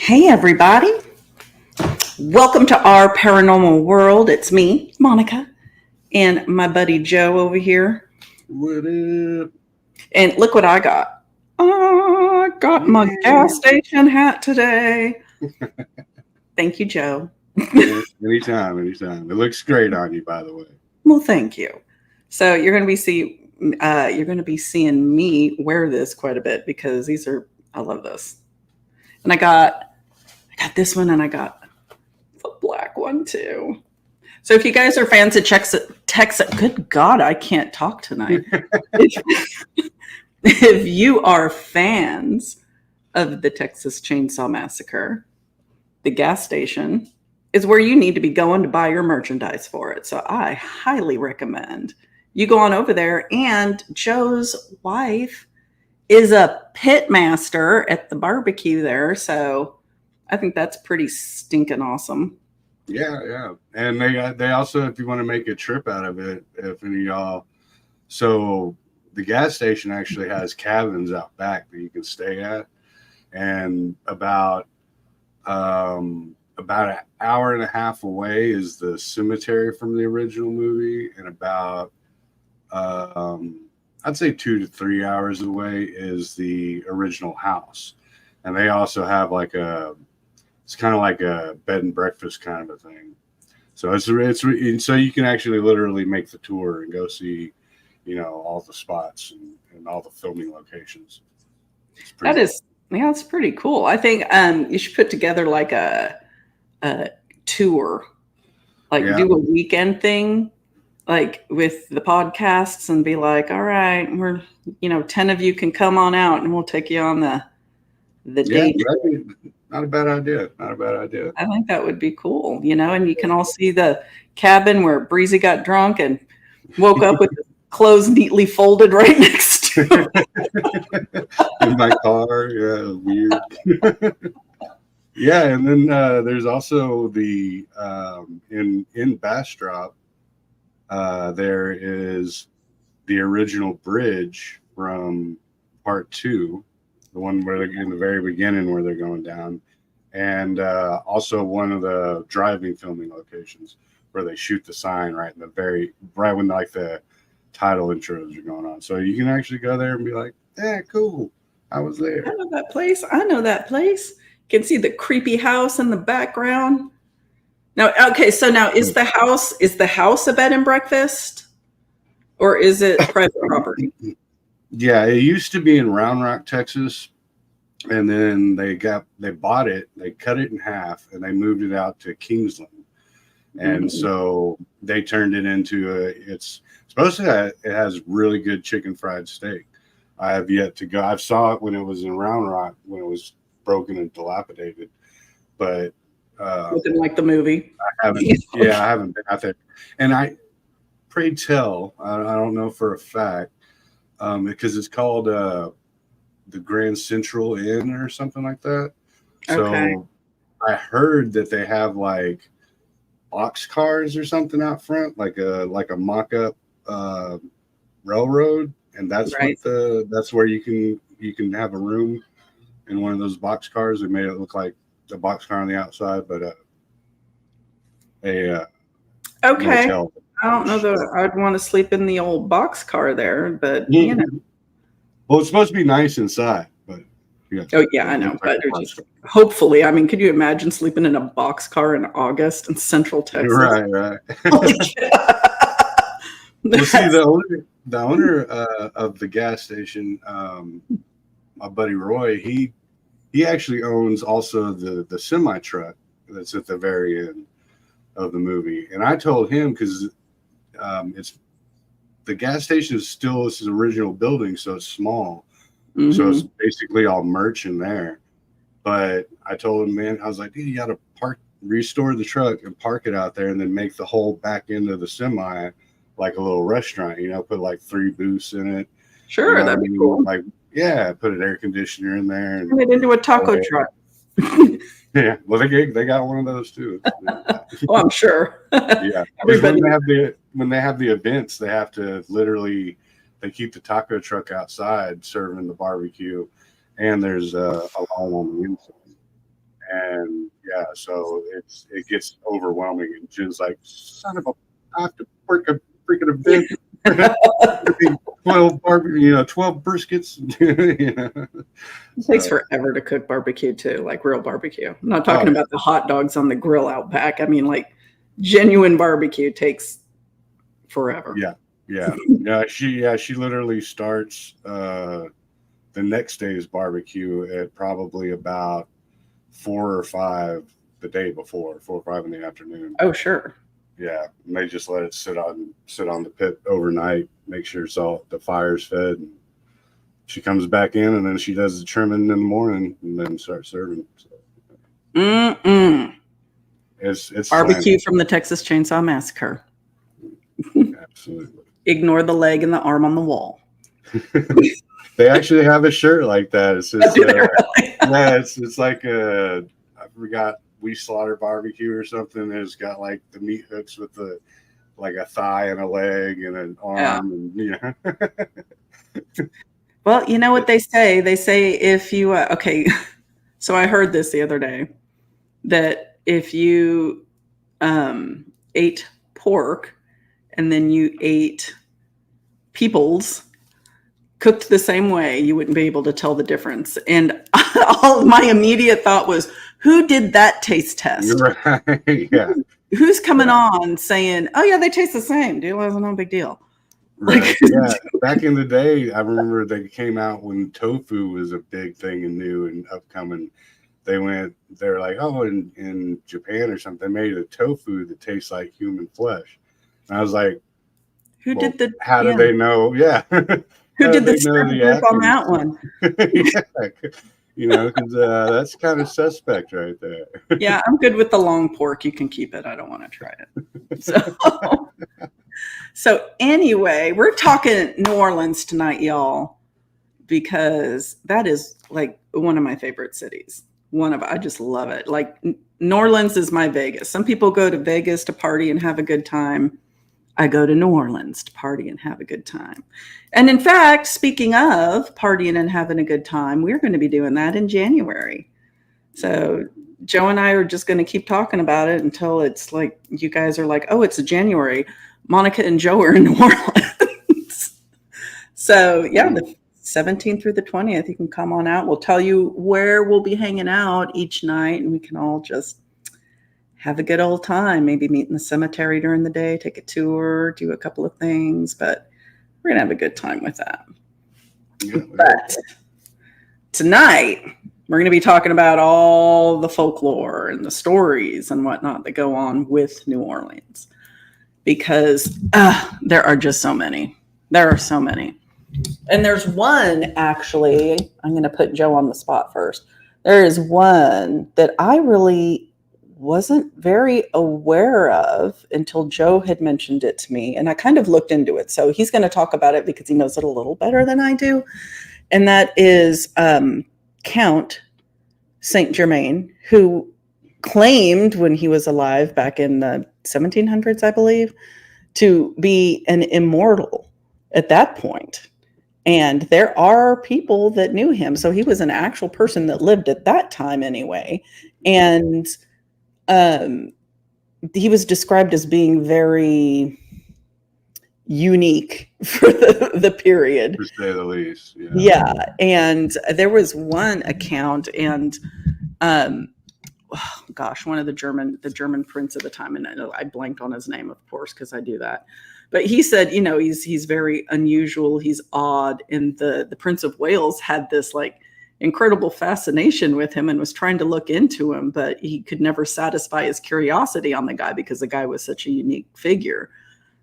Hey, everybody. Welcome to our paranormal world. It's me, Monica, and my buddy Joe over here. What up? And look what I got. I got my gas station hat today. Thank you, Joe. Anytime. It looks great on you, by the way. Well, thank you. So you're going to be seeing me wear this quite a bit because I love this. And I got this one, and I got the black one too. So if you guys are fans of Texas, good God, I can't talk tonight. If you are fans of the Texas Chainsaw Massacre, the gas station is where you need to be going to buy your merchandise for it. So I highly recommend you go on over there. And Joe's wife is a pit master at the barbecue there. So I think that's pretty stinking awesome. Yeah. And they also, if you want to make a trip out of it, if any of y'all, so the gas station actually has cabins out back that you can stay at, and about an hour and a half away is the cemetery from the original movie, and about I'd say 2 to 3 hours away is the original house. And they also have it's kind of like a bed and breakfast kind of a thing. So so you can actually literally make the tour and go see, all the spots and all the filming locations. It's pretty cool. I think you should put together like a tour, do a weekend thing, like with the podcasts, and be like, all right, we're 10 of you can come on out, and we'll take you on the day. Not a bad idea. I think that would be cool, and you can all see the cabin where Breezy got drunk and woke up with his clothes neatly folded right next to in my car. Yeah, weird. Yeah, and then there's also the in Bastrop, there is the original bridge from part 2, the one where they're in the very beginning where they're going down, and also one of the driving filming locations where they shoot the sign right when the title intros are going on. So you can actually go there and be like, yeah, cool, I was there. I know that place. You can see the creepy house in the background. Now, okay, so now is the house a bed and breakfast, or is it private property? Yeah, it used to be in Round Rock, Texas, and then they bought it, they cut it in half, and they moved it out to Kingsland. And so they turned it into it's supposed to it has really good chicken fried steak. I have yet to go. I saw it when it was in Round Rock, when it was broken and dilapidated, but looking like the movie. I haven't been out there. And pray tell, I don't know for a fact, because it's called the Grand Central Inn or something like that. Okay. So I heard that they have like box cars or something out front, like a mock-up railroad, and that's right. That's where you can have a room in one of those box cars. They made it look like a box car on the outside, but okay. motel. I don't know that I'd want to sleep in the old box car there, but Well, it's supposed to be nice inside, but I know. But hopefully, I mean, could you imagine sleeping in a box car in August in Central Texas? Right. Well, see, the owner of the gas station, my buddy Roy, he actually owns also the semi truck that's at the very end of the movie. And I told him, because it's the gas station is still this original building, so it's small, so it's basically all merch in there. But I told him, man, I was like, dude, you got to restore the truck and park it out there, and then make the whole back end of the semi like a little restaurant. Put like 3 booths in it. Sure, that'd be cool. Like, put an air conditioner in there and turn it into a taco truck. Yeah, well, they got one of those too. Oh, I'm sure. Yeah, when they have the events, they have to literally they keep the taco truck outside serving the barbecue, and there's a line on the inside. And yeah, so it gets overwhelming. And Jen's like, son of a, I have to work a freaking event. 12 12 briskets. It takes forever to cook barbecue too, like real barbecue. I'm not talking about the hot dogs on the grill out back. I mean, like genuine barbecue takes forever. Yeah. She literally starts the next day's barbecue at probably about 4 or 5 the day before, 4 or 5 in the afternoon. Oh, sure. Yeah, and they just let it sit on the pit overnight, make sure the fire's fed. And she comes back in, and then she does the trimming in the morning, and then starts serving. So. It's barbecue from the Texas Chainsaw Massacre. Absolutely. Ignore the leg and the arm on the wall. They actually have a shirt like that. It's just, it's like I forgot, We Slaughter Barbecue or something. It's got like the meat hooks with like a thigh and a leg and an arm. Yeah. And well, you know what they say? They say if you okay, so I heard this the other day that if you ate pork and then you ate people's cooked the same way, you wouldn't be able to tell the difference. And my immediate thought was, who did that taste test? Right. Yeah. Who's coming on saying, oh yeah, they taste the same. Deal is no big deal. Right. Yeah. Back in the day, I remember they came out when tofu was a big thing and new and upcoming. They're like, oh, in Japan or something, they made a tofu that tastes like human flesh. And I was like, how did they know? Yeah. Who did the script group on that one? Yeah, because that's kind of suspect right there. Yeah, I'm good with the long pork. You can keep it. I don't want to try it. So anyway, we're talking New Orleans tonight, y'all, because that is like one of my favorite cities. I just love it. Like New Orleans is my Vegas. Some people go to Vegas to party and have a good time. I go to New Orleans to party and have a good time. And in fact, speaking of partying and having a good time, we're going to be doing that in January. So Joe and I are just going to keep talking about it until it's like you guys are like, oh, it's January. Monica and Joe are in New Orleans. So yeah, the 17th through the 20th, you can come on out. We'll tell you where we'll be hanging out each night, and we can all just have a good old time. Maybe meet in the cemetery during the day, take a tour, do a couple of things, but we're going to have a good time with that. Yeah, but tonight, we're going to be talking about all the folklore and the stories and whatnot that go on with New Orleans, because there are just so many. There are so many. And there's one, actually, I'm going to put Joe on the spot first. There is one that I really wasn't very aware of until Joe had mentioned it to me, and I kind of looked into it. So he's going to talk about it because he knows it a little better than I do. And that is Count Saint Germain, who claimed when he was alive back in the 1700s, I believe, to be an immortal at that point. And there are people that knew him. So he was an actual person that lived at that time anyway. And he was described as being very unique for the period, to say the least. Yeah, and there was one account, and one of the German prince at the time, and I blanked on his name, of course, because I do that. But he said, he's very unusual, he's odd, and the Prince of Wales had this like incredible fascination with him and was trying to look into him, but he could never satisfy his curiosity on the guy because the guy was such a unique figure.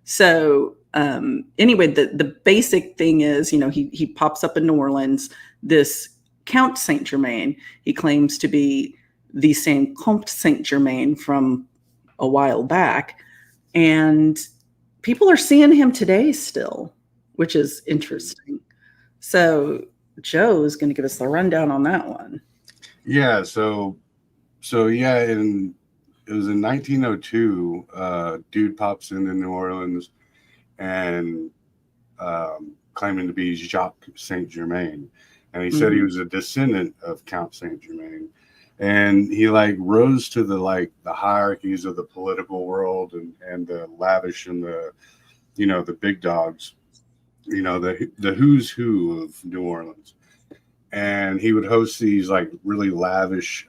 So anyway, the basic thing is, he pops up in New Orleans, this Count Saint Germain. He claims to be the same Comte Saint Germain from a while back. And people are seeing him today still, which is interesting. So Joe is going to give us the rundown on that one. Yeah. So yeah, it was in 1902. Dude pops into New Orleans and claiming to be Jacques Saint Germain, and he said he was a descendant of Count Saint Germain. and he like rose to the hierarchies of the political world and the lavish and the the big dogs, the who's who of New Orleans. And he would host these like really lavish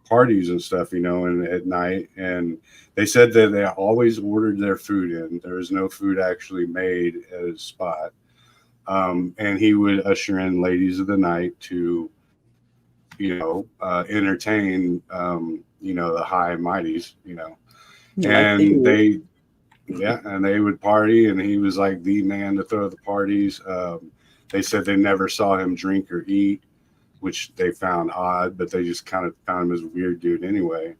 parties and stuff, and at night. And they said that they always ordered their food in. There was no food actually made at his spot. And he would usher in ladies of the night to, entertain, the high and mighties, Like they and do. and they would party, and he was like the man to throw the parties. They said they never saw him drink or eat, which they found odd, but they just kind of found him as a weird dude anyway.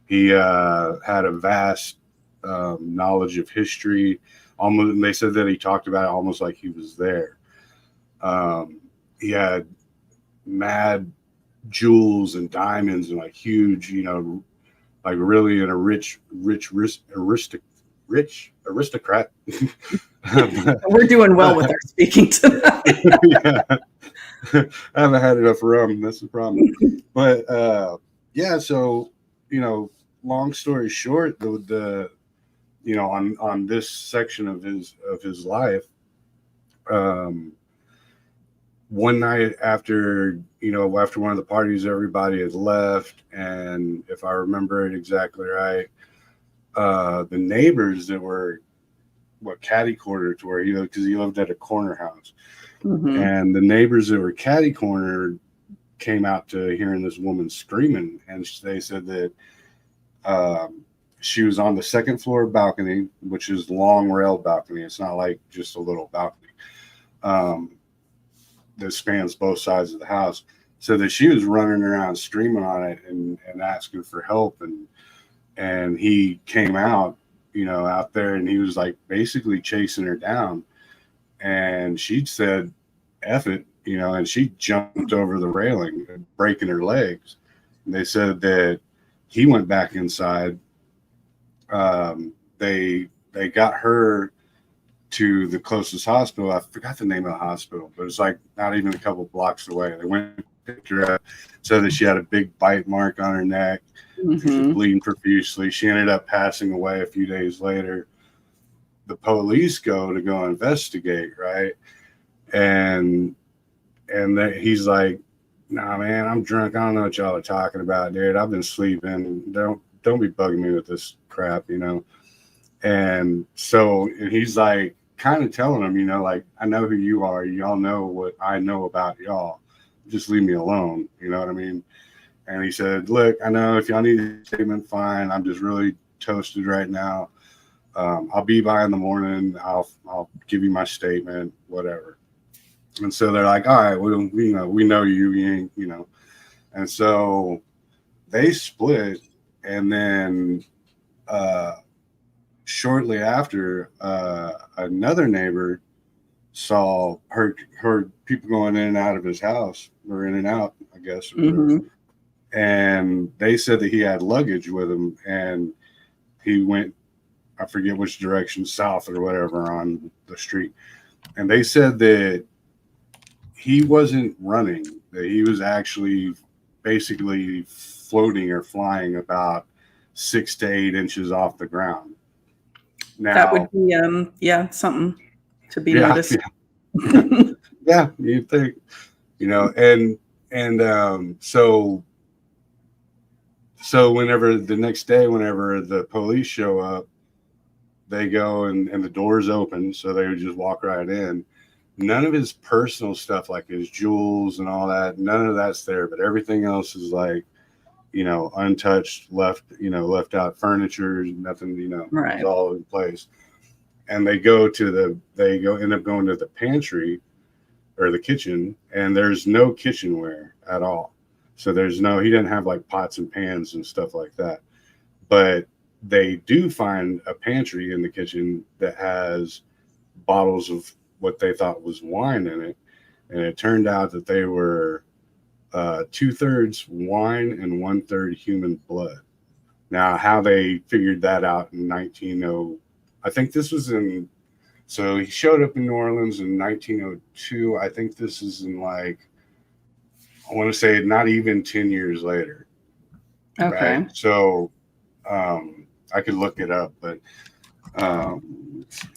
He had a vast knowledge of history. Almost, and they said that he talked about it almost like he was there. He had mad jewels and diamonds and like huge, like really in a rich aristocrat. We're doing well with our speaking tonight. Yeah. I haven't had enough rum. That's the problem. But yeah, so long story short, the on this section of his life, um, one night after after one of the parties, everybody had left, and if I remember it exactly right, the neighbors that were catty corner to where because he lived at a corner house. Mm-hmm. And the neighbors that were catty corner came out to hearing this woman screaming, and they said that she was on the second floor balcony, which is long rail balcony. It's not like just a little balcony that spans both sides of the house. So that she was running around screaming on it and asking for help, and he came out, out there, and he was like basically chasing her down, and she said, F it, and she jumped over the railing, breaking her legs. And they said that he went back inside. They got her to the closest hospital. I forgot the name of the hospital, but it's like not even a couple blocks away. They went, picked her up, said that she had a big bite mark on her neck. Mm-hmm. She was bleeding profusely. She ended up passing away a few days later. The police go investigate, right? And he's like, nah, man, I'm drunk. I don't know what y'all are talking about, dude. I've been sleeping. Don't be bugging me with this crap, And so he's like kind of telling him, like, I know who you are. Y'all know what I know about y'all. Just leave me alone. You know what I mean? And he said, look, I know if y'all need a statement, fine. I'm just really toasted right now. I'll be by in the morning. I'll give you my statement, whatever. And so they're like, all right, well, we know you ain't, And so they split, and then shortly after, another neighbor heard people going in and out of his house, or in and out, I guess. Mm-hmm. And they said that he had luggage with him, and he went, I forget which direction, south or whatever, on the street. And they said that he wasn't running, that he was actually basically floating or flying about 6 to 8 inches off the ground. Now, that would be something to be noticed. Yeah, you'd think, and so whenever the next day, whenever the police show up, they go and the doors open, so they would just walk right in. None of his personal stuff, like his jewels and all that, none of that's there, but everything else is like, untouched, left out furniture, nothing, Right. It's all in place. And they end up going to the pantry or the kitchen, and there's no kitchenware at all. So he didn't have like pots and pans and stuff like that. But they do find a pantry in the kitchen that has bottles of what they thought was wine in it. And it turned out that they were 2/3 wine and 1/3 human blood. Now, how they figured that out in 1900, I think this was so he showed up in New Orleans in 1902. I think this is in like I want to say not even 10 years later. Okay. Right. So I could look it up, but let's see.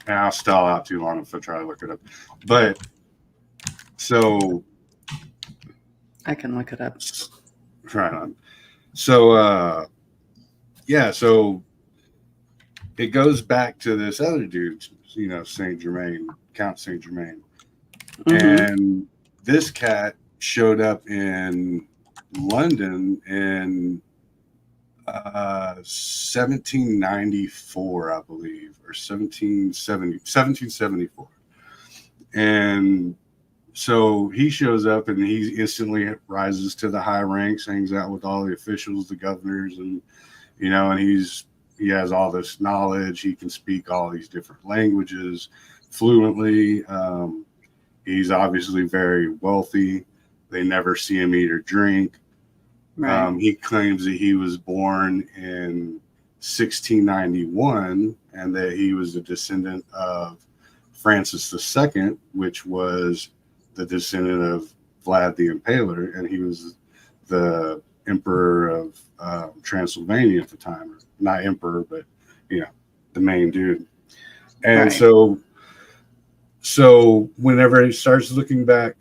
I'll stall out too long if I try to look it up. But so I can look it up. right on. So yeah, so it goes back to this other dude, Saint Germain, Count Saint Germain. And this cat showed up in London in 1794, I believe, or 1774. And so he shows up and he instantly rises to the high ranks, hangs out with all the officials, the governors, and and he has all this knowledge. He can speak all these different languages fluently. He's obviously very wealthy. They never see him eat or drink. Right. He claims that he was born in 1691 and that he was a descendant of Francis II, which was the descendant of Vlad the Impaler, and he was the emperor of Transylvania at the time. Not emperor, but the main dude. And so whenever he starts looking back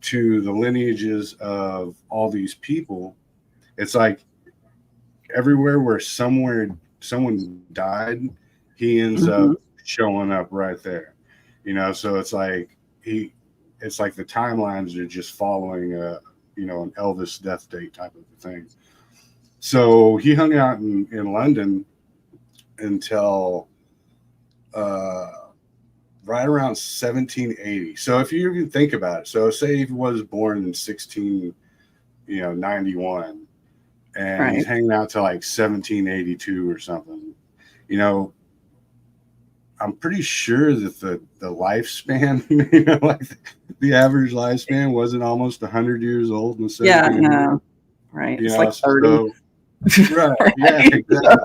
to the lineages of all these people, it's like everywhere where someone died, he ends up showing up right there. So it's like the timelines are just following an Elvis death date type of thing. So he hung out in London until right around 1780. So if you even think about it, so say he was born in 1691, and he's hanging out till like 1782 or something. I'm pretty sure that the lifespan, like the average lifespan wasn't almost 100 years old. Yeah, no. Right. It's like 30. So, right. Yeah, exactly.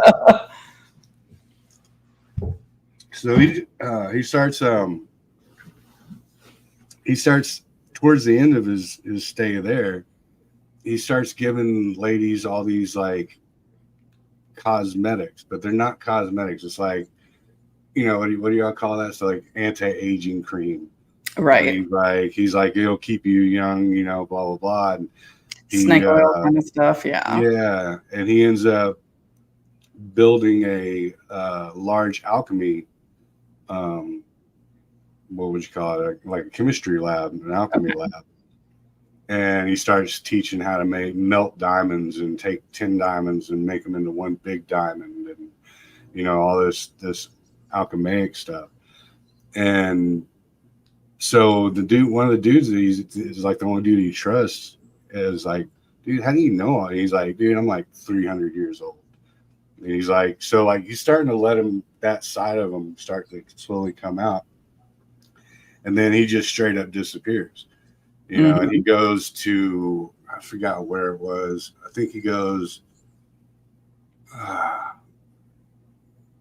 So he starts towards the end of his stay there. He starts giving ladies all these like cosmetics, but they're not cosmetics. It's like, what do y'all call that? So like anti-aging cream. Right. And he's like, it'll keep you young, blah, blah, blah. And snake oil kind of stuff. Yeah. Yeah. And he ends up building a large alchemy, what would you call it? Like a chemistry lab, an alchemy lab. And he starts teaching how to melt diamonds and take 10 diamonds and make them into one big diamond, and all this alchemic stuff. And so one of the dudes that is like the only dude he trusts is like, dude, how do you know? And he's like, dude, I'm like 300 years old. And he's like, so like he's starting to let that side of him start to slowly come out. And then he just straight up disappears. And he goes to, I forgot where it was. I think he goes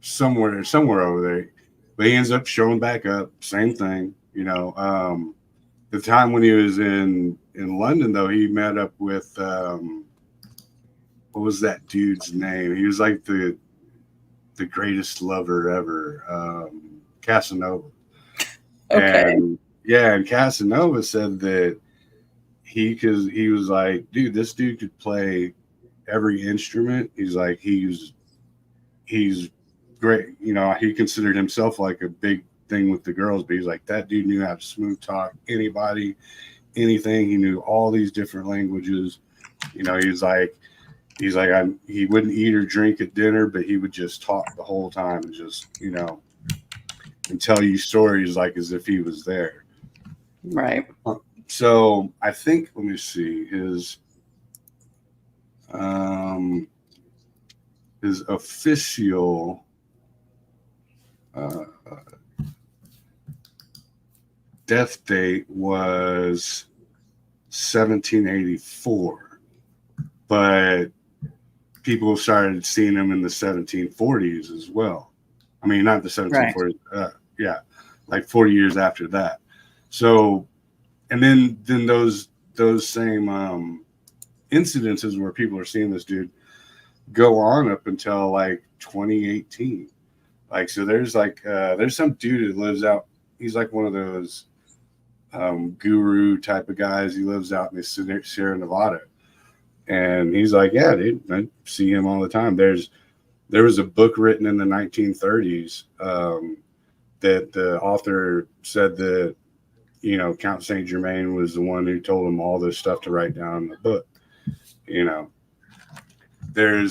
somewhere over there. But he ends up showing back up. Same thing. The time when he was in London, though, he met up with, what was that dude's name? He was like the greatest lover ever, Casanova. Okay. And Casanova said that he was like, dude, this dude could play every instrument. He's like, he's great. He considered himself like a big thing with the girls, but he's like, that dude knew how to smooth talk anybody, anything. He knew all these different languages. He wouldn't eat or drink at dinner, but he would just talk the whole time and just, and tell you stories like as if he was there. Right. So I think, let me see, his official death date was 1784, but people started seeing him in the 1740s as well. I mean, not the 1740s, yeah, like 40 years after that. So, and then those same incidences where people are seeing this dude go on up until like 2018. Like, so there's there's some dude that lives out. He's like one of those guru type of guys. He lives out in the Sierra Nevada, and he's like, yeah, dude, I see him all the time. There was a book written in the 1930s that the author said that, you know, Count Saint Germain was the one who told him all this stuff to write down in the book. You know, and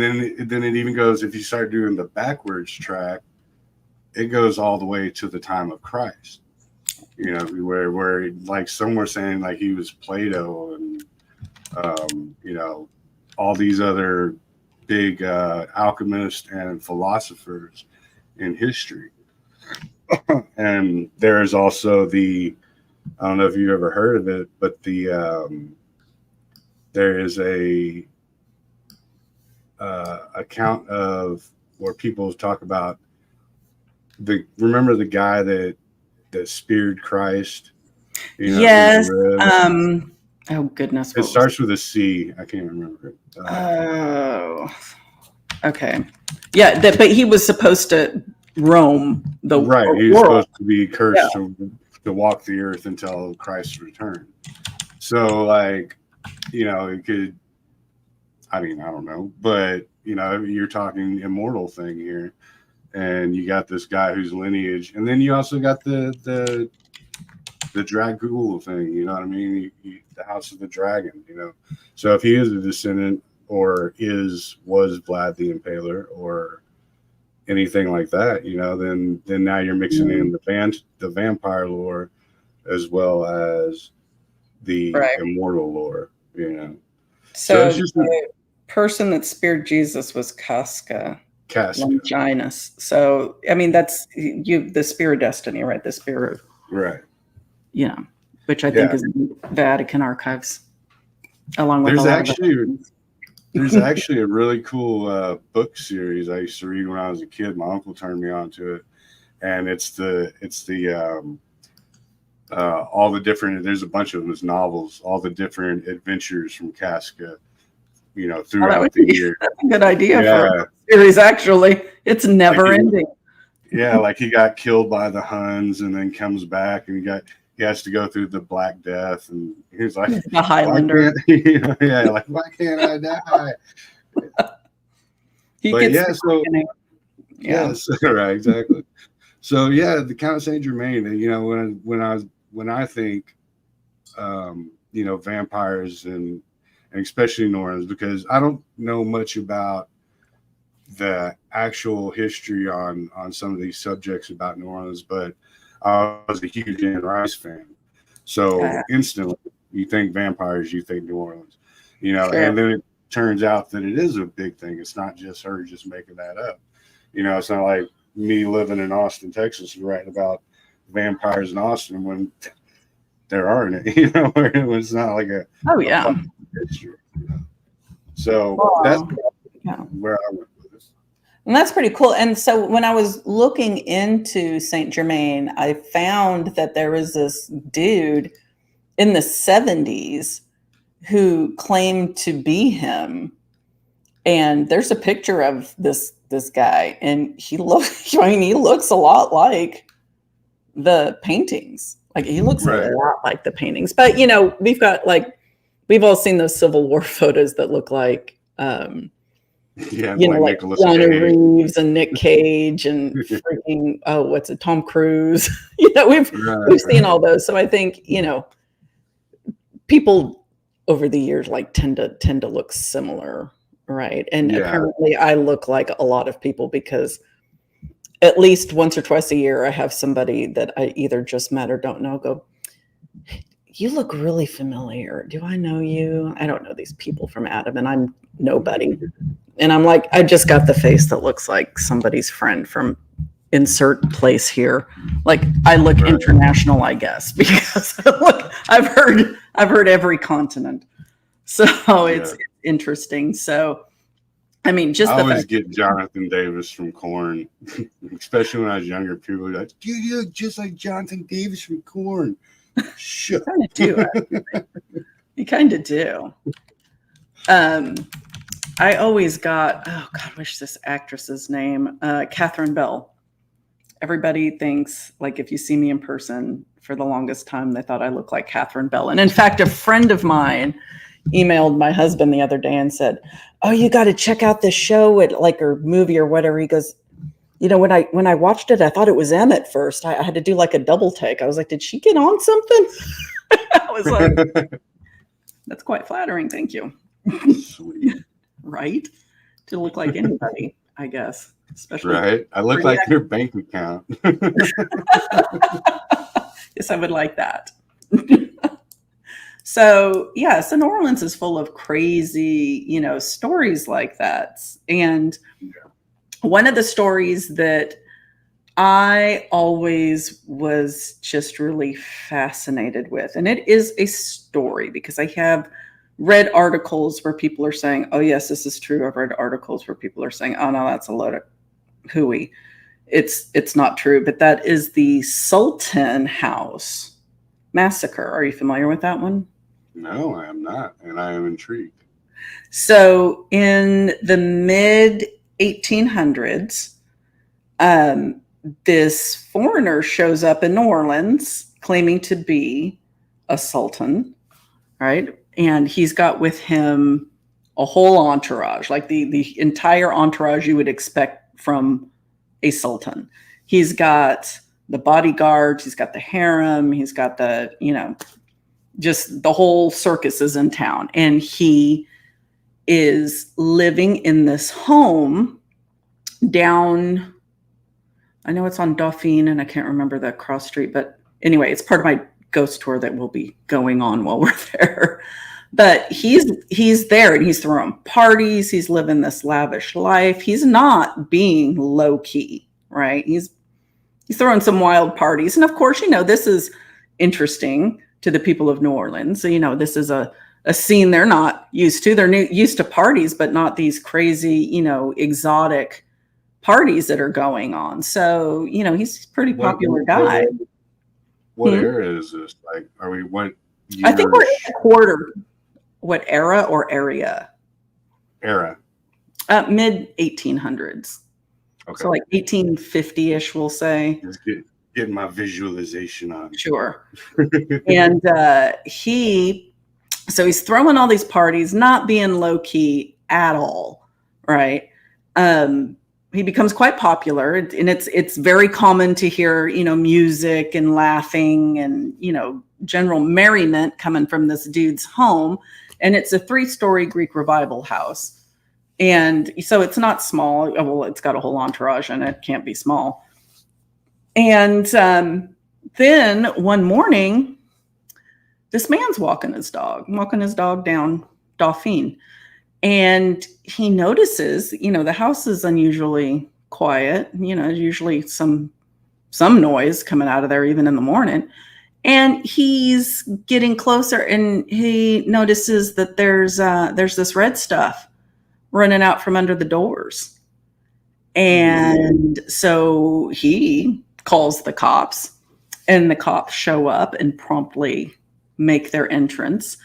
then it even goes, if you start doing the backwards track, it goes all the way to the time of Christ. You know, where like some were saying like he was Plato and you know, all these other big alchemists and philosophers in history. And there's also I don't know if you've ever heard of it, but there is a account of where people talk about remember the guy that speared Christ? You know, Yes. Oh goodness. It starts with a C. I can't remember it. Oh. Okay. Yeah, but he was supposed to roam the right. world. He was supposed to be cursed to walk the earth until Christ's return. So, like, you know, it could. I mean, I don't know, but you know, you're talking immortal thing here, and you got this guy whose lineage, and then you also got the Dragul thing. You know what I mean? The House of the Dragon. You know, so if he is a descendant or was Vlad the Impaler or anything like that, you know, then now you're mixing in the vampire lore as well as the immortal lore. You know, so it's just the person that speared Jesus was Casket. Longinus. So I mean, that's the spear of destiny, right? The spear of yeah, which I think is in Vatican archives, along with there's actually a really cool book series I used to read when I was a kid. My uncle turned me on to it, and it's the all the different. There's a bunch of them as novels, all the different adventures from Casket, you know, throughout the year. That's a good idea for a series. Actually, it's never ending. Yeah, like he got killed by the Huns and then comes back, and he has to go through the Black Death, and he's like the Highlander. Like, why can't I die? Yes, right, exactly. So yeah, the Count Saint Germain. You know, when I think, you know, vampires and especially New Orleans, because I don't know much about the actual history on some of these subjects about New Orleans, but I was a huge Anne Rice fan. So instantly you think vampires, you think New Orleans, you know, and then it turns out that it is a big thing. It's not just her just making that up. You know, it's not like me living in Austin, Texas, and writing about vampires in Austin when there aren't any, you know, it's not like a history, you know? So that's where I went. And that's pretty cool. And so when I was looking into Saint Germain, I found that there was this dude in the 70s who claimed to be him. And there's a picture of this guy, and he looks a lot like the paintings. Like he looks a lot like the paintings. But you know, we've all seen those Civil War photos that look like you know, like Keanu Reeves and Nick Cage and freaking Tom Cruise. You know, we've seen all those. So I think, you know, people over the years like tend to look similar, right? And apparently I look like a lot of people because at least once or twice a year I have somebody that I either just met or don't know go, you look really familiar. Do I know you? I don't know these people from Adam, and I'm nobody. And I'm like, I just got the face that looks like somebody's friend from insert place here. Like I look international, I guess, because I've heard every continent. So it's interesting. So I mean, just I the always fact. get Jonathan Davis from Korn, especially when I was younger. People were like, "Dude, you look just like Jonathan Davis from Korn." You Shut. kind of do. You kind of do. Um, I always got, oh God, I wish this actress's name, Catherine Bell. Everybody thinks, like, if you see me in person, for the longest time, they thought I looked like Catherine Bell. And in fact, a friend of mine emailed my husband the other day and said, "Oh, you got to check out this show at like or movie or whatever." He goes, "You know, when I watched it, I thought it was Em at first. I had to do like a double take. I was like, did she get on something?" I was like, "That's quite flattering, thank you." Sweet. Right? To look like anybody, I guess, especially Right? I look like your bank account. yes, I would like that. So yeah, so New Orleans is full of crazy, stories like that. And one of the stories that I always was just really fascinated with, and it is a story because I have read articles where people are saying, "Oh yes, this is true." I've read articles where people are saying, "Oh no, that's a load of hooey. It's not true." But that is the Sultan House massacre. Are you familiar with that one? No, I am not, and I am intrigued. So in the mid 1800s, this foreigner shows up in New Orleans claiming to be a sultan, right? And he's got with him a whole entourage, like the entire entourage you would expect from a sultan. He's got the bodyguards, he's got the harem, he's got the, just the whole circus is in town. And he is living in this home down, I know it's on Dauphine and I can't remember the cross street, but anyway, it's part of my ghost tour that will be going on while we're there. But he's there and he's throwing parties, he's living this lavish life. He's not being low key, right? He's throwing some wild parties. And of course, this is interesting to the people of New Orleans. So, this is a scene they're not used to. They're used to parties, but not these crazy, exotic parties that are going on. So, he's a pretty popular guy. What era is this? Like, are we what years? I think we're in the quarter. What era or area? Era. Mid 1800s. Okay. So like 1850-ish, we'll say. Just getting my visualization on. Sure. And he's throwing all these parties, not being low key at all, right? He becomes quite popular, and it's very common to hear, music and laughing and, general merriment coming from this dude's home. And it's a 3-story Greek revival house. And so it's not small. Well, it's got a whole entourage and it can't be small. And then one morning, this man's walking his dog down Dauphine. And he notices, the house is unusually quiet. Usually some noise coming out of there even in the morning. And he's getting closer and he notices that there's this red stuff running out from under the doors. And so he calls the cops, and the cops show up and promptly make their entrance.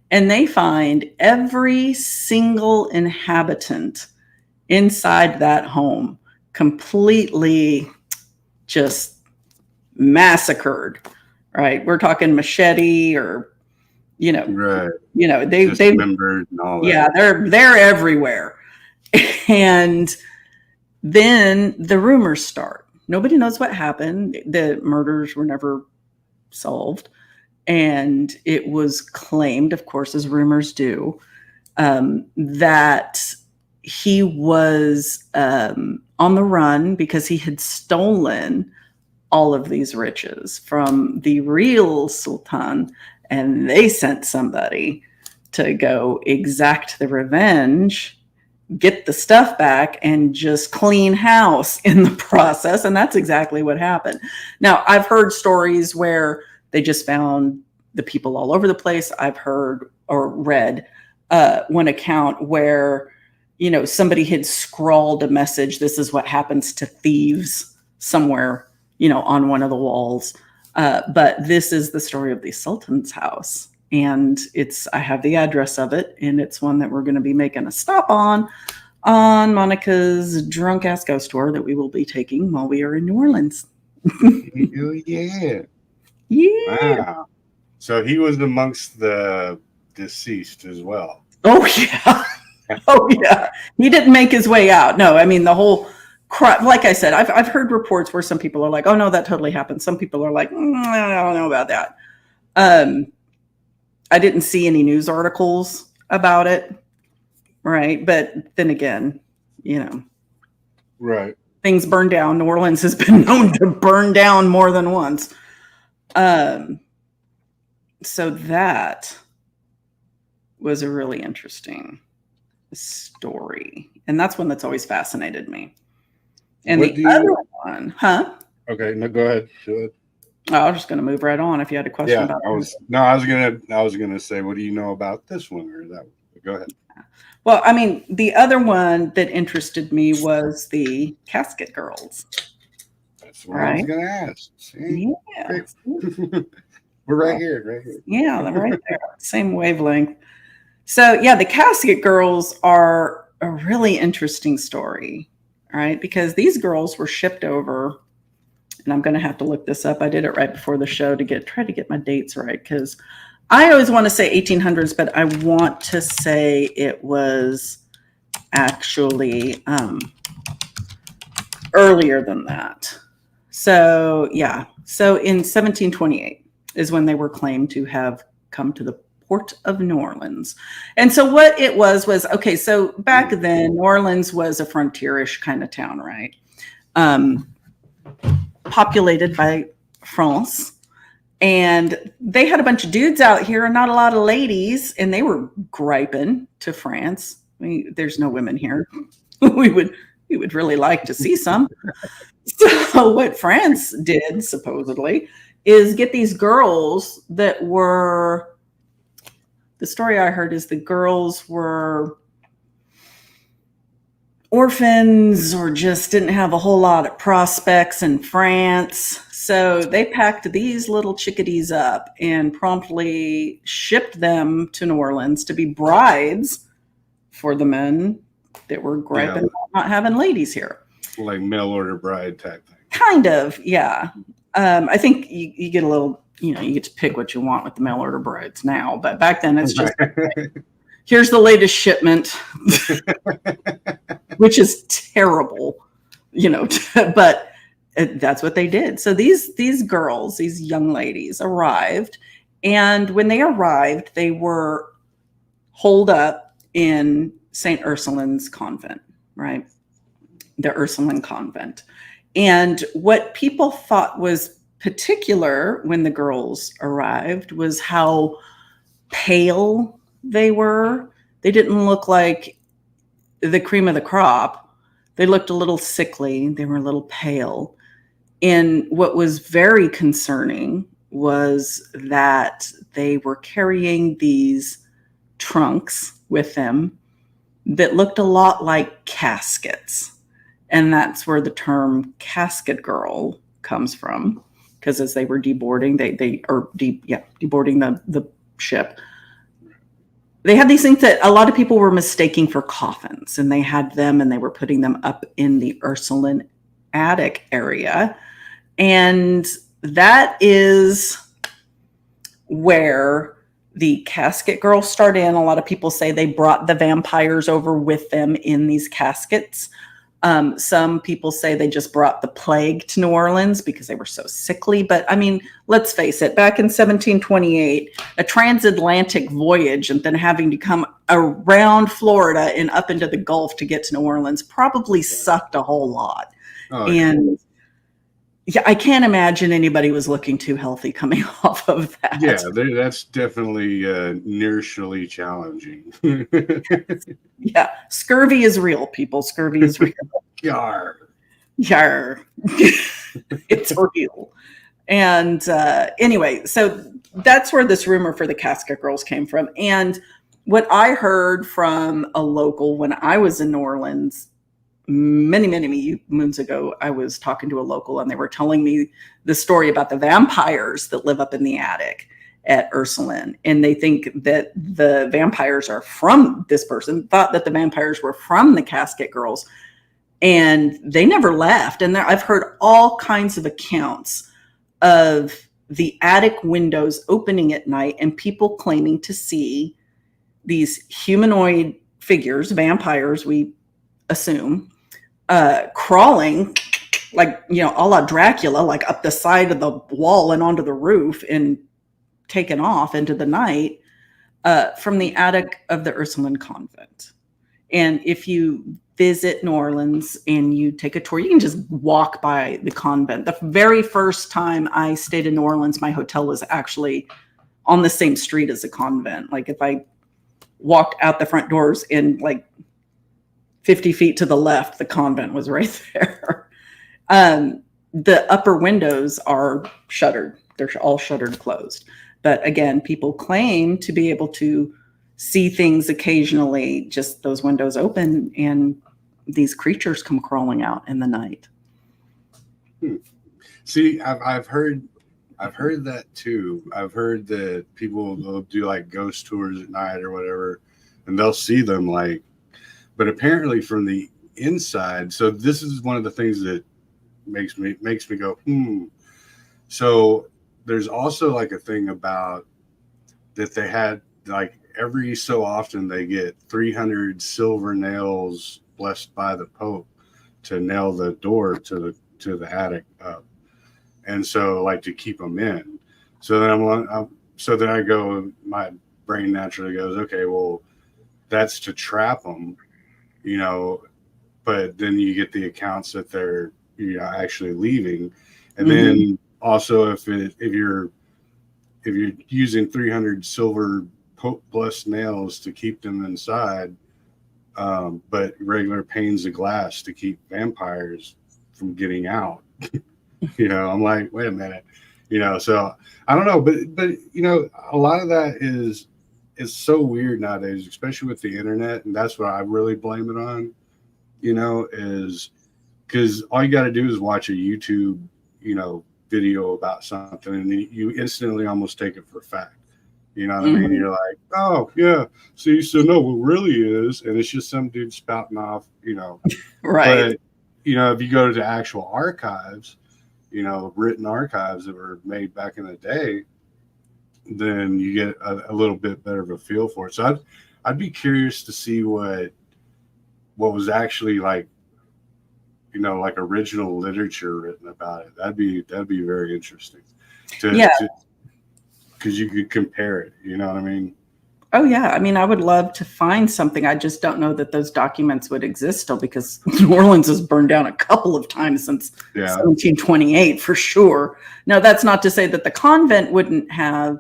And they find every single inhabitant inside that home completely just massacred, right? We're talking machete or, right. They members and all that. Yeah, they're everywhere. And then the rumors start. Nobody knows what happened. The murders were never solved. And it was claimed, of course, as rumors do, that he was on the run because he had stolen all of these riches from the real sultan, and they sent somebody to go exact the revenge, get the stuff back, and just clean house in the process. And that's exactly what happened. Now, I've heard stories where they just found the people all over the place. I've heard or read one account where somebody had scrawled a message. This is what happens to thieves somewhere, on one of the walls. But this is the story of the Sultan's house. And I have the address of it, and it's one that we're going to be making a stop on Monica's drunk ass ghost tour that we will be taking while we are in New Orleans. Yeah. Yeah. Wow. So he was amongst the deceased as well. Oh, yeah. Oh, yeah. He didn't make his way out. No, I mean, the whole crowd, like I said, I've heard reports where some people are like, oh, no, that totally happened. Some people are like, I don't know about that. I didn't see any news articles about it. Right. But then again, right. Things burn down. New Orleans has been known to burn down more than once. So that was a really interesting story. And that's one that's always fascinated me. And the other one, Okay, no, go ahead. I was just going to move right on if you had a question about it. I was gonna say, what do you know about this one or that one? Go ahead. Well, I mean, the other one that interested me was the Casket girls. That's what I was gonna ask. See? Yeah. We're right here. Yeah, they're right there. Same wavelength. So yeah, the Casket girls are a really interesting story, right? Because these girls were shipped over, and I'm going to have to look this up. I did it right before the show to try to get my dates right, because I always want to say 1800s, but I want to say it was actually earlier than that. So yeah, so in 1728 is when they were claimed to have come to the port of New Orleans. And so what it was, okay, so back then, New Orleans was a frontierish kind of town, right? Populated by France. And they had a bunch of dudes out here and not a lot of ladies, and they were griping to France. I mean, there's no women here. we would really like to see some. So what France did, supposedly, is get these girls that were, the story I heard is the girls were orphans or just didn't have a whole lot of prospects in France. So they packed these little chickadees up and promptly shipped them to New Orleans to be brides for the men that were griping about not having ladies here. Like mail order bride type thing. Kind of, yeah. I think you get a little, you get to pick what you want with the mail order brides now. But back then it's just, here's the latest shipment, which is terrible, but that's what they did. So these girls, these young ladies arrived. And when they arrived, they were holed up in St. Ursuline's convent, right? The Ursuline convent. And what people thought was particular when the girls arrived was how pale they were. They didn't look like the cream of the crop. They looked a little sickly. They were a little pale. And what was very concerning was that they were carrying these trunks with them that looked a lot like caskets. And that's where the term casket girl comes from, because as they were deboarding, deboarding the ship, they had these things that a lot of people were mistaking for coffins, and they had them and they were putting them up in the Ursuline attic area. And that is where the casket girls start in. A lot of people say they brought the vampires over with them in these caskets. Some people say they just brought the plague to New Orleans because they were so sickly. But I mean, let's face it, back in 1728, a transatlantic voyage and then having to come around Florida and up into the Gulf to get to New Orleans probably sucked a whole lot. And yeah, I can't imagine anybody was looking too healthy coming off of that. Yeah, that's definitely nearly challenging. Yeah, scurvy is real, people. Scurvy is real. Yar. It's real. And anyway, so that's where this rumor for the casket girls came from. And What I heard from a local when I was in New Orleans many moons ago, I was talking to a local and they were telling me the story about the vampires that live up in the attic at Ursuline. And they think that the vampires are from, this person thought that the vampires were from the Casket girls, and they never left. And I've heard all kinds of accounts of the attic windows opening at night and people claiming to see these humanoid figures, vampires, we assume, crawling like, a la Dracula, like up the side of the wall and onto the roof and taken off into the night from the attic of the Ursuline convent. And if you visit New Orleans and you take a tour, you can just walk by the convent. The very first time I stayed in New Orleans, my hotel was actually on the same street as a convent. Like if I walked out the front doors and like 50 feet to the left, the convent was right there. The upper windows are shuttered. They're all shuttered closed. But again, people claim to be able to see things occasionally, just those windows open and these creatures come crawling out in the night. See, I've heard that too. I've heard that people will do like ghost tours at night or whatever, and they'll see them like, but apparently from the inside. So this is one of the things that makes me go, So there's also like a thing about that they had like every so often they get 300 silver nails blessed by the Pope to nail the door to the attic up. And so like to keep them in. So then I go, my brain naturally goes, okay, well, that's to trap them, but then you get the accounts that they're actually leaving. And then also if you're using 300 silver Pope blessed nails to keep them inside, but regular panes of glass to keep vampires from getting out. I'm like, wait a minute, so I don't know, but a lot of that is so weird nowadays, especially with the internet. And that's what I really blame it on, is because all you got to do is watch a YouTube, video about something and you instantly almost take it for fact. You know what I mean? You're like, oh yeah, see, so no, what really is, and it's just some dude spouting off, Right. But if you go to the actual archives, written archives that were made back in the day, then you get a little bit better of a feel for it. So I'd be curious to see what was actually like, like original literature written about it. That'd be very interesting. Because you could compare it. You know what I mean? Oh yeah. I mean, I would love to find something. I just don't know that those documents would exist still, because New Orleans has burned down a couple of times since 1728 for sure. Now, that's not to say that the convent wouldn't have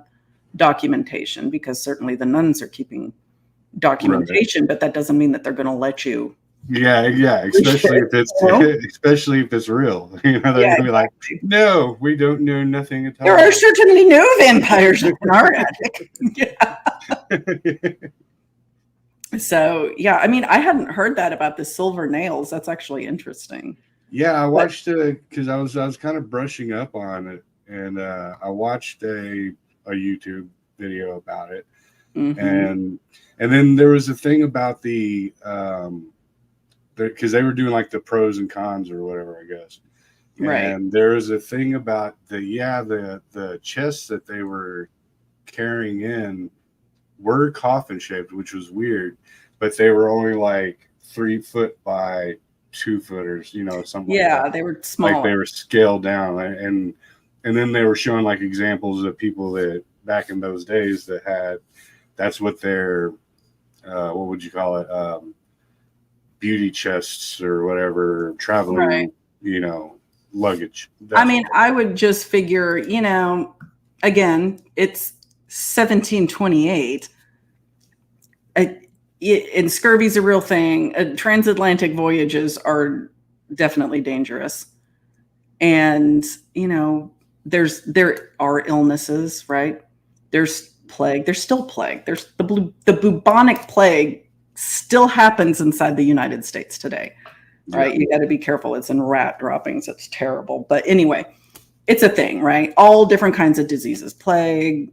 documentation, because certainly the nuns are keeping documentation, but that doesn't mean that they're going to let you. Yeah, especially if it's real. They're gonna be like, no, we don't know nothing at all. There are certainly no vampires in our attic. So yeah, I mean, I hadn't heard that about the silver nails. That's actually interesting. Yeah, I watched it because I was kind of brushing up on it, and I watched a YouTube video about it, and then there was a thing about the because they were doing like the pros and cons or whatever, I guess. Right. And there was a thing about the chests that they were carrying in were coffin shaped, which was weird, but they were only like 3 foot by 2 footers, something like that. They were small. Like they were scaled down. And then they were showing like examples of people that back in those days that's what their, what would you call it? Beauty chests or whatever, traveling, luggage. I mean, I would just figure, again, it's 1728. And scurvy's a real thing. Transatlantic voyages are definitely dangerous. And, there are illnesses, right? There's plague. There's still plague. There's the bubonic plague still happens inside the United States today. Right? Yeah. You got to be careful. It's in rat droppings. It's terrible. But anyway, it's a thing, right? All different kinds of diseases, plague,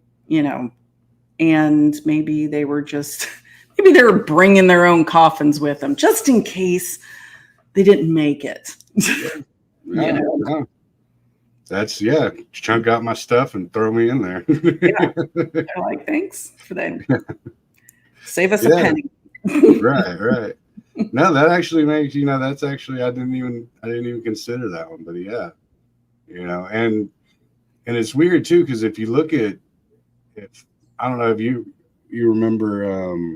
and maybe they were bringing their own coffins with them just in case they didn't make it. Yeah. That's chunk out my stuff and throw me in there. They're like, thanks for that. Save us a penny. Right. No, that actually makes, that's actually, I didn't even consider that one, but and it's weird too, because if you look at, I don't know if you remember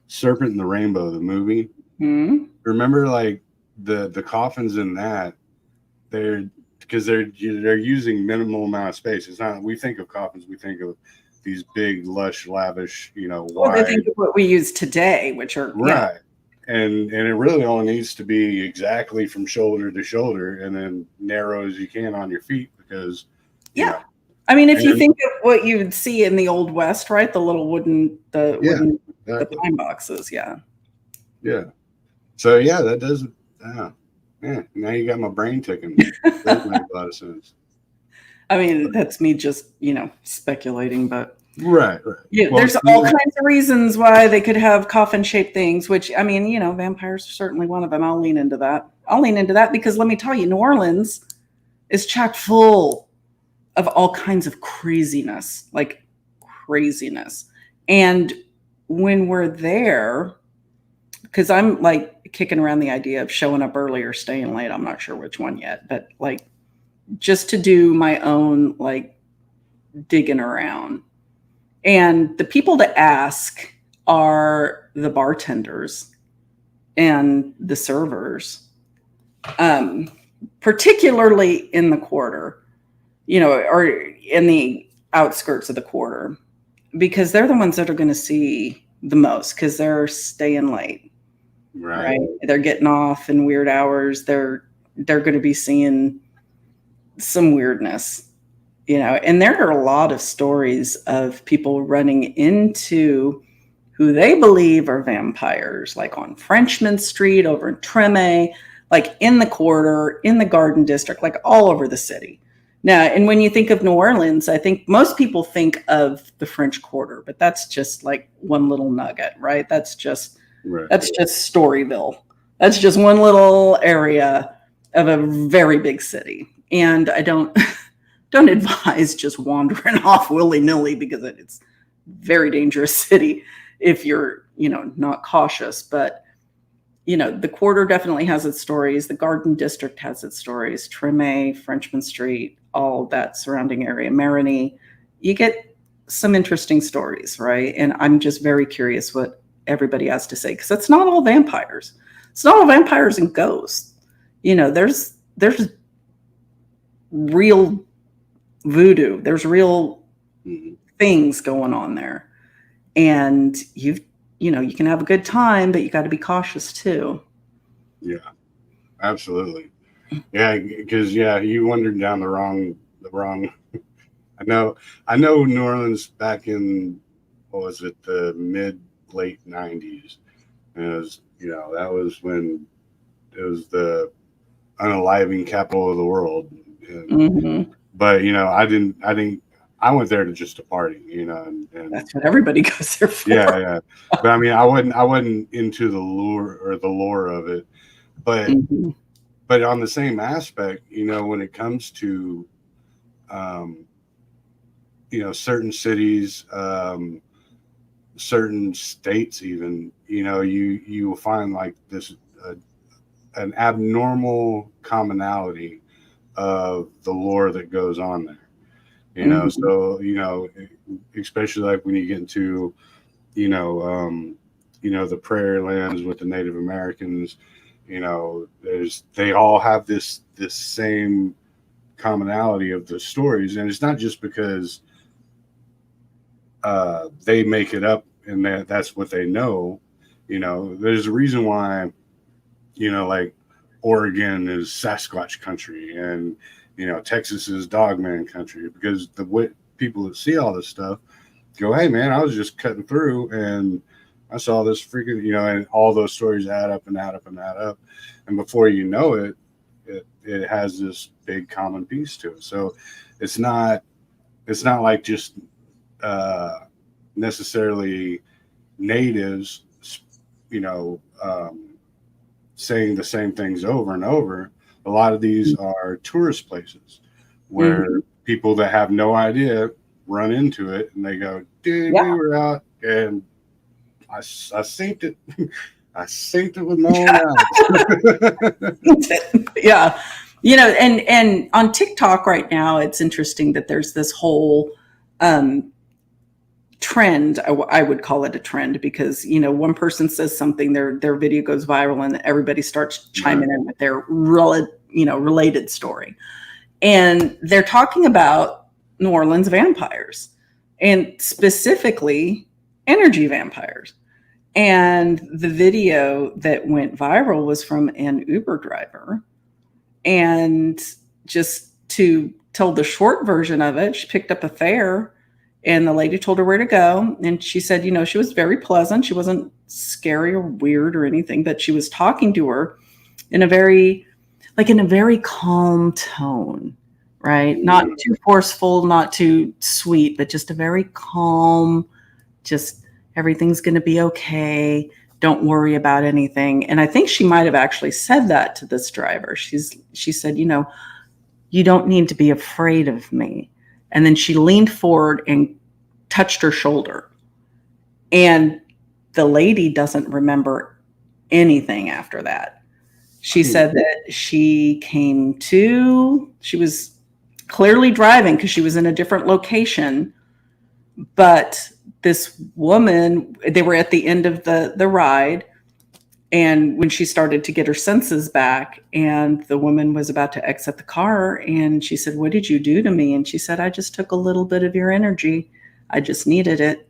Serpent and the Rainbow, the movie. Mm-hmm. Remember, like the coffins in that, they're using minimal amount of space. It's not, we think of coffins, we think of these big, lush, lavish, wide. They think of what we use today, which are right. And it really only needs to be exactly from shoulder to shoulder, and then narrow as you can on your feet, because I mean, if you think of what you would see in the Old West, right? The little wooden the pine boxes, yeah. So that does now you got my brain ticking. That makes a lot of sense. I mean, that's me just speculating, but right. Yeah, well, there's all kinds of reasons why they could have coffin-shaped things. Which, I mean, vampires are certainly one of them. I'll lean into that because let me tell you, New Orleans is chock full of all kinds of craziness, And when we're there, because I'm like kicking around the idea of showing up early or staying late. I'm not sure which one yet, but like just to do my own digging around. And the people to ask are the bartenders and the servers, particularly in the quarter, or in the outskirts of the quarter, because they're the ones that are going to see the most because they're staying late. Right. They're getting off in weird hours. They're going to be seeing some weirdness, and there are a lot of stories of people running into who they believe are vampires, like on Frenchman Street, over in Treme, like in the quarter, in the Garden District, like all over the city. Now, and when you think of New Orleans, I think most people think of the French Quarter, but that's just like one little nugget, right? That's just Storyville. That's just one little area of a very big city. And I don't advise just wandering off willy-nilly because it's a very dangerous city if you're, not cautious. But, the quarter definitely has its stories. The Garden District has its stories. Treme, Frenchman Street, all that surrounding area, Marigny. You get some interesting stories, right? And I'm just very curious what everybody has to say, because it's not all vampires. It's not all vampires and ghosts. There's real voodoo. There's real things going on there. And you can have a good time, but you got to be cautious too. Yeah, absolutely. Yeah, because you wandered down the wrong. I know New Orleans back in, what was it, the late 90s. And it was, that was when it was the unaliving capital of the world. And, but I went there to party, and that's what everybody goes there for. Yeah. But I mean, I wasn't into the lore of it, but but on the same aspect, when it comes to certain cities, certain states, even, you will find like this an abnormal commonality of the lore that goes on there. So especially like when you get into the prairie lands with the Native Americans, they all have this same commonality of the stories. And it's not just because they make it up and that's what they know. There's a reason why like Oregon is Sasquatch country and Texas is Dogman country, because people that see all this stuff go, hey man, I was just cutting through and I saw this freaking, and all those stories add up and add up and add up. And before you know it, it has this big common piece to it. So it's not like just necessarily natives, saying the same things over and over. A lot of these are tourist places where people that have no idea run into it and they go, dude, we were out and I synced it. I synced it with my own eyes. Yeah. And on TikTok right now, it's interesting that there's this whole trend. I would call it a trend because, one person says something, their video goes viral and everybody starts chiming in with their related story. And they're talking about New Orleans vampires and specifically energy vampires. And the video that went viral was from an Uber driver. And just to tell the short version of it, she picked up a fare and the lady told her where to go. And she said, she was very pleasant. She wasn't scary or weird or anything, but she was talking to her in a very calm tone, right? Not too forceful, not too sweet, but just a very calm, just everything's going to be okay. Don't worry about anything. And I think she might have actually said that to this driver. She said, you don't need to be afraid of me. And then she leaned forward and touched her shoulder. And the lady doesn't remember anything after that. She said that she was clearly driving because she was in a different location, but this woman, they were at the end of the ride. And when she started to get her senses back and the woman was about to exit the car and she said, what did you do to me? And she said, I just took a little bit of your energy. I just needed it,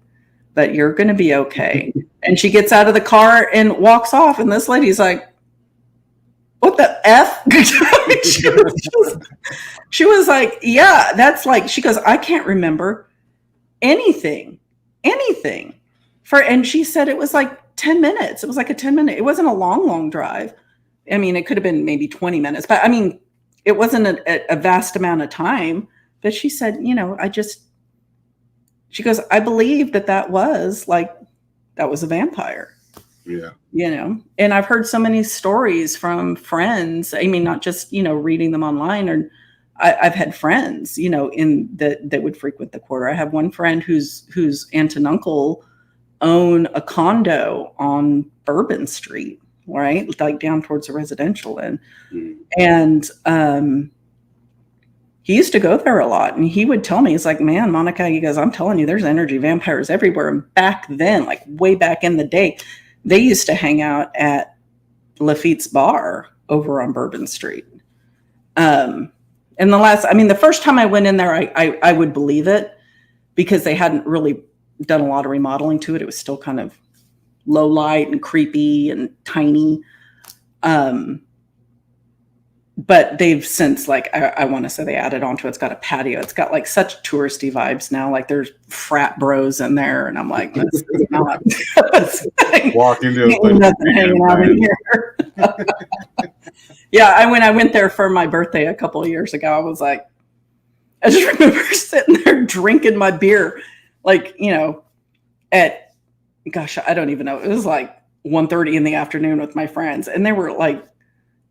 but you're going to be okay. And she gets out of the car and walks off. And this lady's like, what the F? she was like, yeah, that's like, she goes, I can't remember anything. And she said it was like 10 minutes. It was like a 10-minute. It wasn't a long drive. I mean, it could have been maybe 20 minutes, but I mean, it wasn't a vast amount of time. But she said, she goes, I believe that was a vampire. Yeah. And I've heard so many stories from friends. I mean, not just, reading them online, or I've had friends, that would frequent the quarter. I have one friend whose aunt and uncle own a condo on Bourbon Street, right? Like down towards the residential end. And he used to go there a lot. And he would tell me, he's like, man, Monica, he goes, I'm telling you, there's energy vampires everywhere. And back then, like way back in the day, they used to hang out at Lafitte's bar over on Bourbon Street. And the first time I went in there, I would believe it because they hadn't really done a lot of remodeling to it. It was still kind of low light and creepy and tiny. But they've since, like, I want to say they added onto it. It's got a patio. It's got like such touristy vibes now. Like there's frat bros in there. And I'm like, this is not walk into nothing hanging out in here. Yeah, I went there for my birthday a couple of years ago. I just remember sitting there drinking my beer, like, at, gosh, I don't even know. It was like 1:30 in the afternoon with my friends. And there were like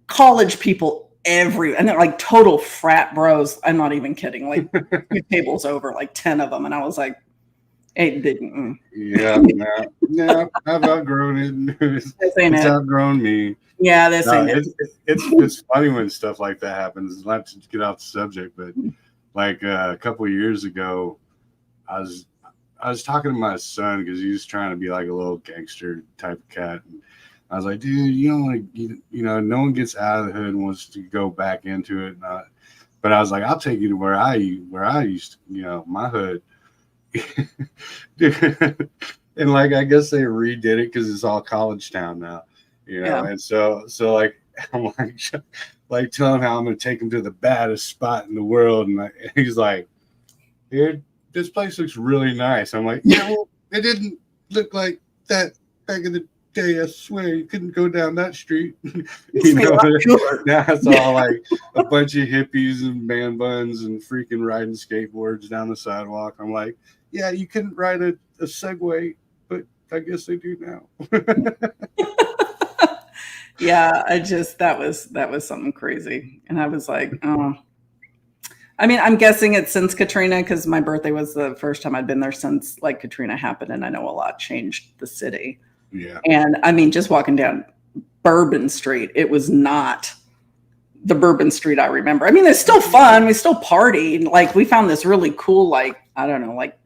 college people and they're like total frat bros. I'm not even kidding. Like 2 tables over, like 10 of them. And I was like, hey, didn't. Yeah, I've outgrown it. It's outgrown me. Yeah, this ain't it. It's funny when stuff like that happens. Not to get off the subject, but like a couple of years ago, I was talking to my son because he was trying to be like a little gangster type of cat. And I was like, dude, no one gets out of the hood and wants to go back into it. But I was like, I'll take you to where I used to, my hood. Dude, and like, I guess they redid it because it's all college town now. Yeah. And so like, I'm like telling how I'm going to take him to the baddest spot in the world. And he's like, dude, this place looks really nice. I'm like, yeah, well, it didn't look like that back in the day. I swear you couldn't go down that street. You know, now it's all like a bunch of hippies and man buns and freaking riding skateboards down the sidewalk. I'm like, yeah, you couldn't ride a Segway, but I guess they do now. Yeah, that was something crazy. And I was like, oh. I mean, I'm guessing it's since Katrina, because my birthday was the first time I'd been there since like Katrina happened, and I know a lot changed the city. Yeah. And I mean, just walking down Bourbon Street, it was not the Bourbon Street I remember. I mean, it's still fun. We still party. Like we found this really cool, like, I don't know, like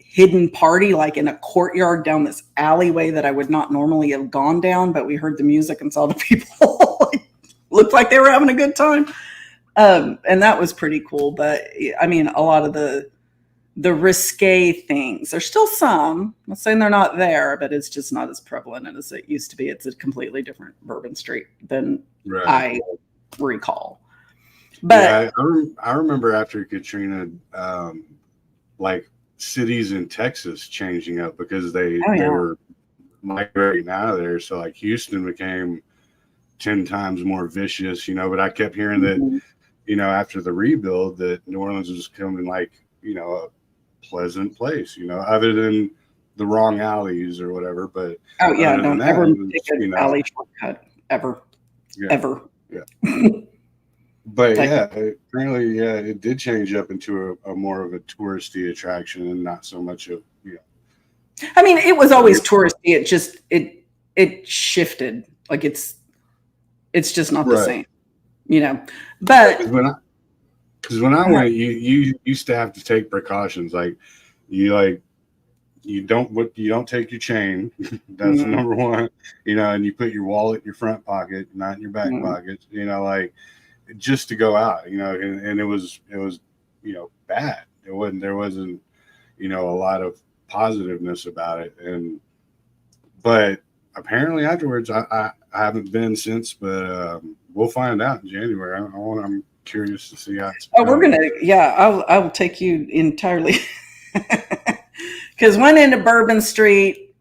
hidden party, like in a courtyard down this alleyway that I would not normally have gone down, but we heard the music and saw the people like, looked like they were having a good time. And that was pretty cool. But I mean, a lot of the risque things, there's still some. I'm not saying they're not there, but it's just not as prevalent as it used to be. It's a completely different Bourbon Street than I recall. But yeah, I remember after Katrina, like cities in Texas changing up because they were migrating out of there. So like Houston became 10 times more vicious, you know, but I kept hearing that, you know, after the rebuild that New Orleans was becoming like, you know, a pleasant place, you know, other than the wrong alleys or whatever. But don't ever take an alley shortcut ever. But apparently, it did change up into a more of a touristy attraction and not so much of, you know. I mean, it was always touristy. It just it shifted. Like it's just not the same, you know. But because when I went, you used to have to take precautions. Like you don't take your chain. That's number one. You know, and you put your wallet in your front pocket, not in your back pocket. You know, like just to go out. You know, and it was you know bad. There wasn't you know a lot of positiveness about it. But apparently afterwards, I haven't been since. But we'll find out in January. I'm curious to see how it's we're gonna I'll take you entirely because went into Bourbon Street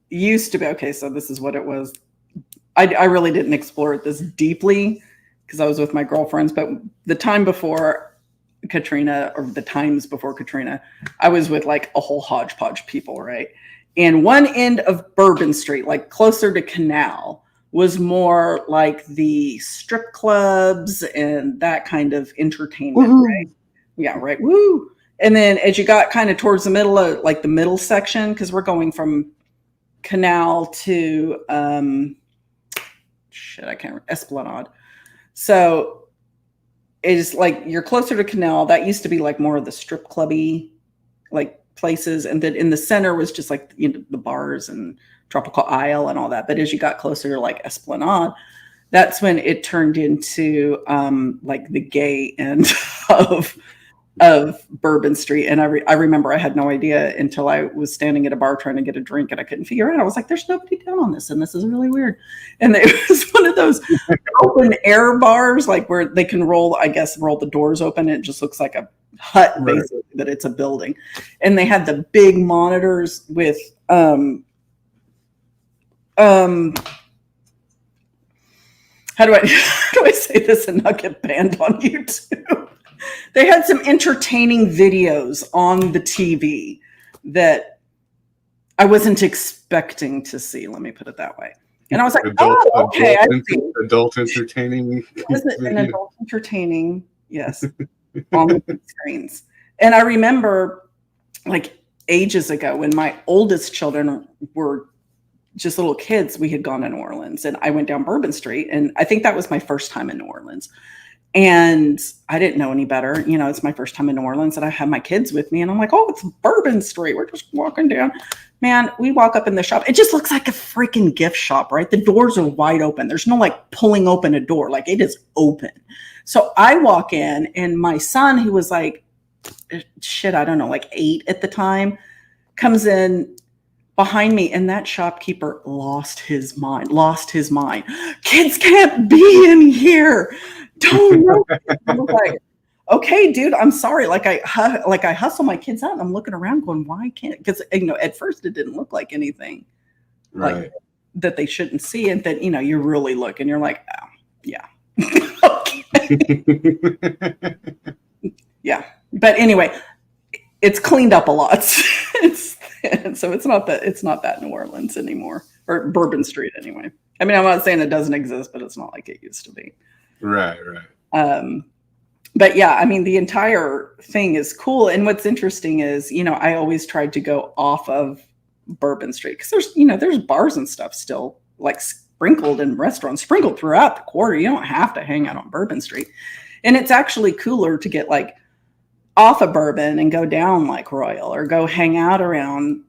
used to be okay. So this is what it was. I really didn't explore it this deeply because I was with my girlfriends, but the time before Katrina or the times before Katrina, I was with like a whole hodgepodge of people, right? And one end of Bourbon Street, like closer to Canal, was more like the strip clubs and that kind of entertainment, right? Yeah, right. Woo. And then as you got kind of towards the middle of like the middle section, because we're going from Canal to I can't remember, Esplanade. So it's like you're closer to Canal. That used to be like more of the strip clubby like places. And then in the center was just like, you know, the bars and Tropical Isle and all that. But as you got closer to like Esplanade, that's when it turned into like the gay end of Bourbon Street. And I remember I had no idea until I was standing at a bar trying to get a drink and I couldn't figure it out. I was like, there's nobody down on this. And this is really weird. And it was one of those open air bars, like where they can roll the doors open. And it just looks like a hut, basically, but it's a building. And they had the big monitors with, how do I say this and not get banned on YouTube? They had some entertaining videos on the TV that I wasn't expecting to see. Let me put it that way. And I was like, adult entertaining. Was it an adult entertaining? Yes, on the screens. And I remember like ages ago when my oldest children were just little kids, we had gone to New Orleans and I went down Bourbon Street. And I think that was my first time in New Orleans. And I didn't know any better. You know, it's my first time in New Orleans and I have my kids with me and I'm like, oh, it's Bourbon Street. We're just walking down. Man, we walk up in the shop. It just looks like a freaking gift shop, right? The doors are wide open. There's no like pulling open a door. Like it is open. So I walk in and my son, who was like, I don't know, like 8 at the time, comes in behind me and that shopkeeper lost his mind. Kids can't be in here. Don't know. I was like, okay, dude, I'm sorry. Like I hustle my kids out and I'm looking around going, why can't, because, at first it didn't look like anything like Right. that they shouldn't see. And then, you really look and you're like, oh, yeah. Okay. Yeah. But anyway, it's cleaned up a lot. So it's not that New Orleans anymore, or Bourbon Street anyway. I mean, I'm not saying it doesn't exist, but it's not like it used to be. Right. Right. But yeah, I mean, the entire thing is cool. And what's interesting is, I always tried to go off of Bourbon Street because there's bars and stuff still like sprinkled and restaurants sprinkled throughout the quarter. You don't have to hang out on Bourbon Street. And it's actually cooler to get like off of Bourbon and go down like Royal or go hang out around,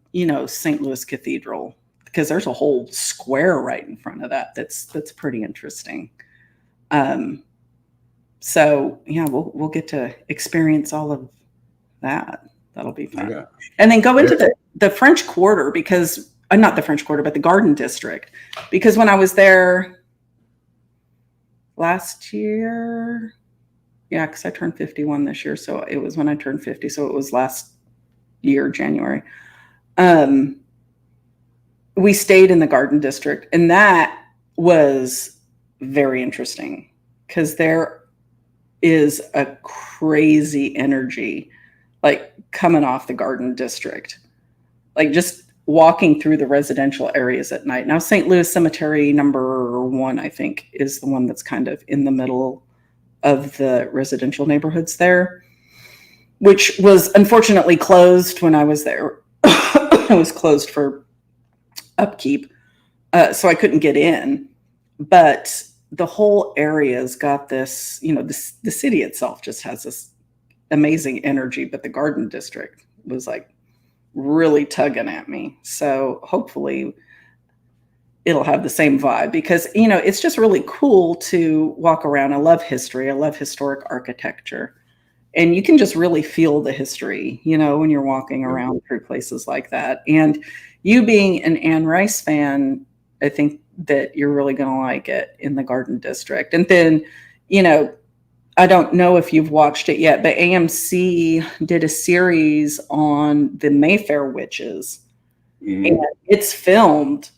St. Louis Cathedral, because there's a whole square right in front of that. That's pretty interesting. So yeah, we'll get to experience all of that. That'll be fun. Yeah. And then go into the French Quarter because not the French Quarter, but the Garden District, because when I was there last year, yeah, because I turned 51 this year, so it was when I turned 50, so it was last year, January. We stayed in the Garden District, and that was very interesting because there is a crazy energy like coming off the Garden District, like just walking through the residential areas at night. Now, St. Louis Cemetery number 1, I think, is the one that's kind of in the middle of the residential neighborhoods there, which was unfortunately closed when I was there. It was closed for upkeep, so I couldn't get in. But the whole area's got this, the city itself just has this amazing energy, but the Garden District was like really tugging at me. So hopefully it'll have the same vibe because, it's just really cool to walk around. I love history. I love historic architecture. And you can just really feel the history, when you're walking around through places like that. And you being an Anne Rice fan, I think that you're really going to like it in the Garden District. And then, I don't know if you've watched it yet, but AMC did a series on the Mayfair witches. Mm-hmm. And it's filmed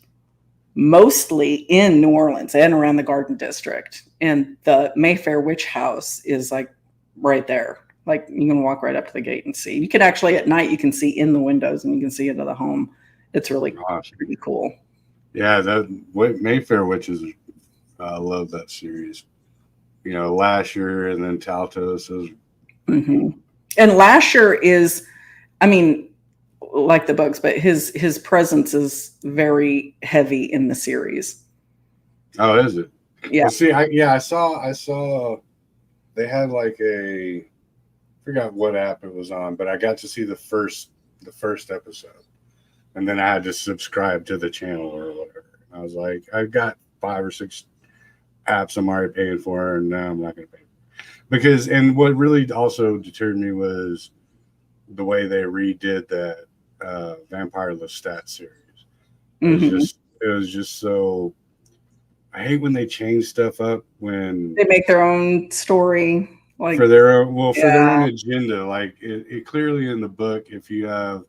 mostly in New Orleans and around the Garden District. And the Mayfair Witch House is like right there. Like you can walk right up to the gate and see. You can actually at night, you can see in the windows and you can see into the home. It's really pretty cool. Yeah, that Mayfair Witches, I love that series. Lasher and then Taltos. Mm-hmm. And Lasher is, I mean, like the bugs, but his presence is very heavy in the series. Oh, is it? Yeah. Well, see, I saw they had like I forgot what app it was on, but I got to see the first episode. And then I had to subscribe to the channel or whatever. I was like, I've got 5 or 6 apps I'm already paying for, and now I'm not going to pay. And what really also deterred me was the way they redid that Vampire Lestat series. Mm-hmm. It was just so. I hate when they change stuff up when they make their own story, like for their own agenda. Like it clearly in the book, if you have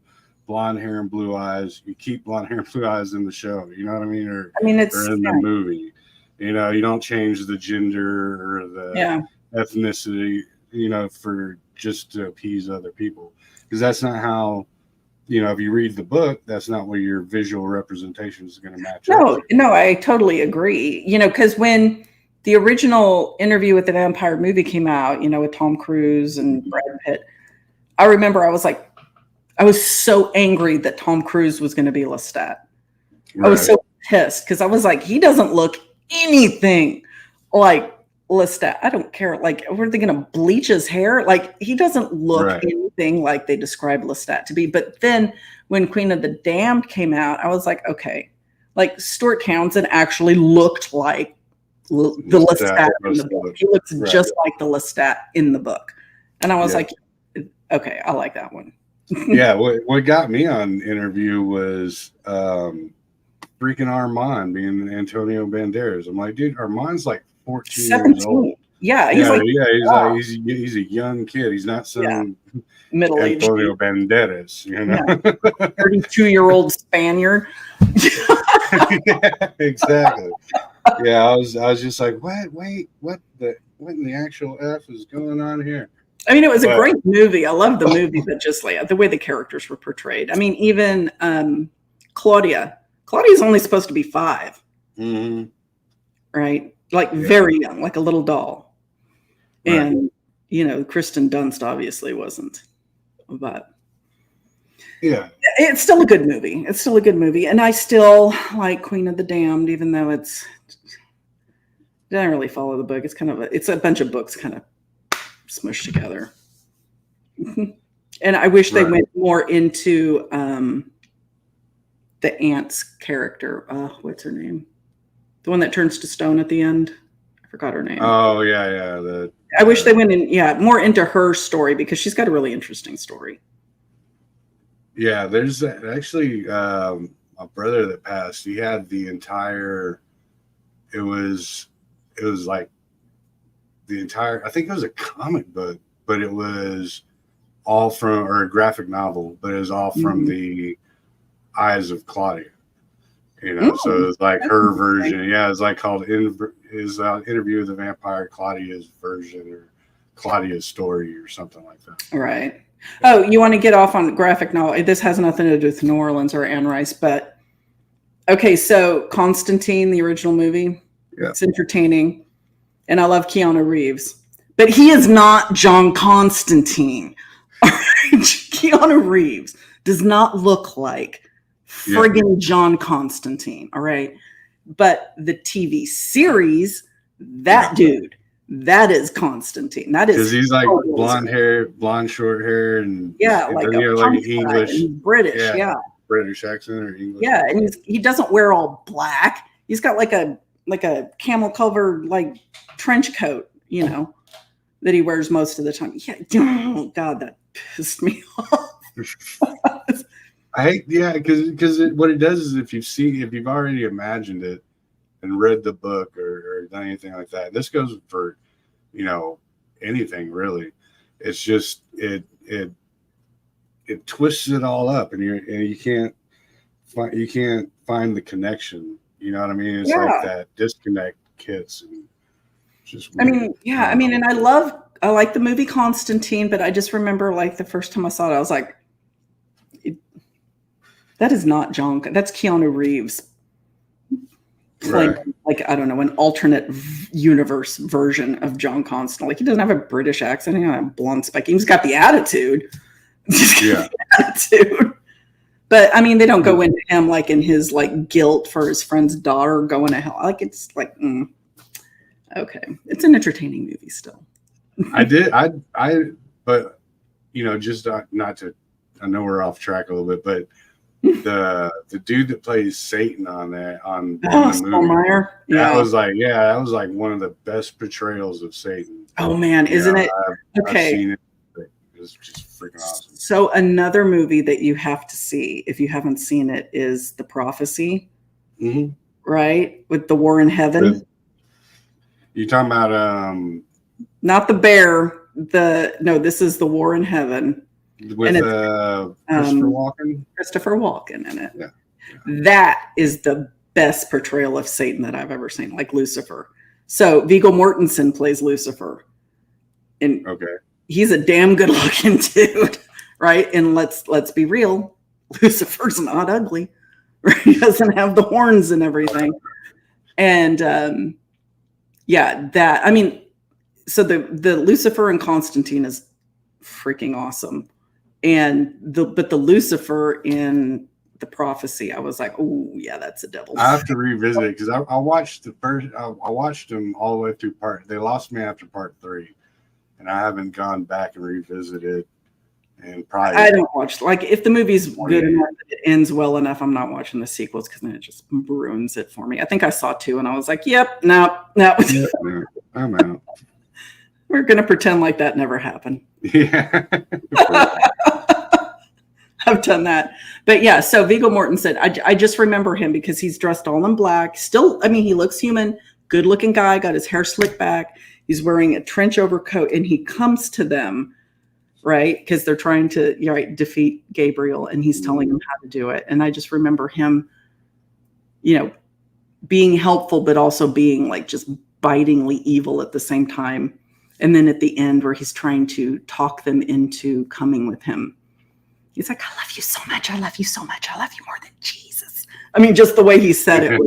blonde hair and blue eyes, you keep blonde hair and blue eyes in the show. You know what I mean? Or in the movie. You don't change the gender or the ethnicity, for just to appease other people. Because that's not how, if you read the book, that's not what your visual representation is going to match up. No, I totally agree. Because when the original Interview with the Vampire movie came out, with Tom Cruise and Brad Pitt, I remember I was so angry that Tom Cruise was going to be Lestat. Right. I was so pissed because I was like, he doesn't look anything like Lestat. I don't care. Like, were they going to bleach his hair? Like, he doesn't look anything like they described Lestat to be. But then when Queen of the Damned came out, I was like, okay, like Stuart Townsend actually looked like the Lestat in the book. He looks just like the Lestat in the book. And I was like, okay, I like that one. Yeah, what got me on Interview was freaking Armand being Antonio Banderas. I'm like, dude, Armand's like 14 years old. Yeah, he's Yeah, like, yeah. He's like wow. he's a young kid. He's not Yeah, some middle-aged. Antonio Banderas, Yeah, 32-year-old Spaniard. Yeah, exactly. Yeah, I was just like, what? Wait, what in the actual F is going on here? I mean, it was a But great movie. I love the movie, but just like the way the characters were portrayed. I mean, even Claudia. Claudia's only supposed to be 5, mhm, right? Like yeah, very young, like a little doll. right. And Kristen Dunst obviously wasn't, but Yeah. it's still a good movie. It's still a good movie, and I still like Queen of the Damned, even though it doesn't really follow the book. It's a bunch of books kind of smushed together. And I wish they Right. went more into the aunt's character. What's her name? The one that turns to stone at the end. I forgot her name. Oh yeah, yeah. I wish they went in, more into her story because she's got a really interesting story. Yeah, there's actually a brother that passed. He had the entire. It was like the entire. I think it was a comic book, but it was all from or a graphic novel, but it was all from Mhm. the eyes of Claudia. So it's like That's her interesting. version. Yeah, it's like called Interview with the Vampire, Claudia's version or Claudia's story or something like that. Right. Oh, you want to get off on graphic novel? This has nothing to do with New Orleans or Anne Rice, but okay. So Constantine, the original movie, Yeah. it's entertaining, and I love Keanu Reeves, but he is not John Constantine. Keanu Reeves does not look like friggin' John Constantine. All right. But the TV series, that dude, that is Constantine. That Because is he's like totally blonde hair, blonde short hair, and yeah, like doesn't a he have like punk an guy, and English, he's British. yeah, Yeah. British accent or English Yeah. And accent? he doesn't wear all black. He's got like a camel covered like trench coat, that he wears most of the time. Yeah. Oh God, that pissed me off. I hate, yeah, because what it does is if you've already imagined it and read the book or done anything like that, this goes for anything really. It's just it twists it all up, and you can't find the connection. You know what I mean? It's like Yeah. that disconnect hits, and it's just I weird. mean, yeah. I mean, and I like the movie Constantine, but I just remember like the first time I saw it, I was like, that is not John. That's Keanu Reeves playing Right. like I don't know an alternate universe version of John Constantine. Like he doesn't have a British accent. He doesn't have blonde spike. He's got the attitude. He's got Yeah. the attitude. But I mean, they don't go into him like in his like guilt for his friend's daughter going to hell. Like it's like okay, it's an entertaining movie still. But just not to. I know we're off track a little bit, but the dude that plays Satan on the movie, Yeah. that was like one of the best portrayals of Satan. Oh man, isn't it? I've seen it. It's just freaking awesome. So another movie that you have to see if you haven't seen it is The Prophecy, right? With the war in heaven. You talking about not the bear? This is the war in heaven with Christopher Walken. Christopher Walken in it. Yeah. That is the best portrayal of Satan that I've ever seen, like Lucifer. So Viggo Mortensen plays Lucifer, and he's a damn good looking dude, right? And let's be real, Lucifer's not ugly, right? He doesn't have the horns and everything, and I mean, so the Lucifer and Constantine is freaking awesome, and but the Lucifer in The Prophecy, I was like, oh yeah, that's a devil. I have to revisit it because I watched the first. I watched them all the way through They lost me after part 3, and I haven't gone back and revisited. And probably I don't watch if the movie's good enough, it ends well enough. I'm not watching the sequels because then it just ruins it for me. I think I saw 2 and I was like, yep, no, I'm out. We're gonna pretend like that never happened. Yeah. I've done that. But yeah, so Viggo Mortensen, I just remember him because he's dressed all in black. Still, I mean, he looks human, good looking guy, got his hair slicked back. He's wearing a trench overcoat, and he comes to them, right? Because they're trying to defeat Gabriel, and he's telling them how to do it. And I just remember him, being helpful, but also being like just bitingly evil at the same time. And then at the end, where he's trying to talk them into coming with him, he's like, I love you so much. I love you so much. I love you more than Jesus. I mean, just the way he said it.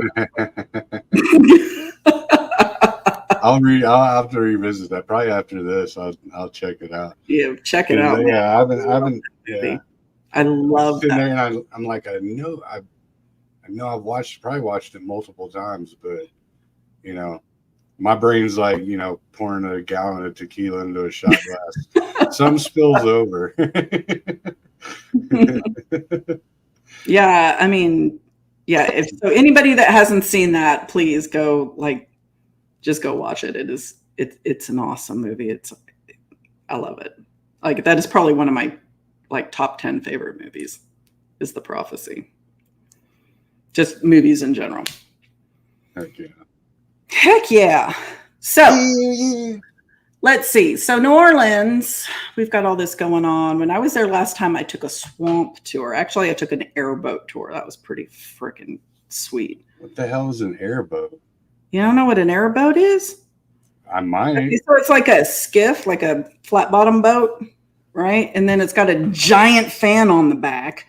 I'll have to revisit that probably after this. I'll check it out. Yeah, check it out. Yeah, I haven't. Yeah, I love that. There and I'm like, I know I've probably watched it multiple times, but my brain's like, pouring a gallon of tequila into a shot glass. Some spills over. Yeah, I mean, yeah. So anybody that hasn't seen that, please go just go watch it. It's an awesome movie. I love it. Like, that is probably one of my top 10 favorite movies is The Prophecy. Just movies in general. Heck yeah. So let's see. So New Orleans, we've got all this going on. When I was there last time, I took a swamp tour. Actually, I took an airboat tour. That was pretty freaking sweet. What the hell is an airboat? You don't know what an airboat is? I might. So it's like a skiff, like a flat bottom boat, right? And then it's got a giant fan on the back,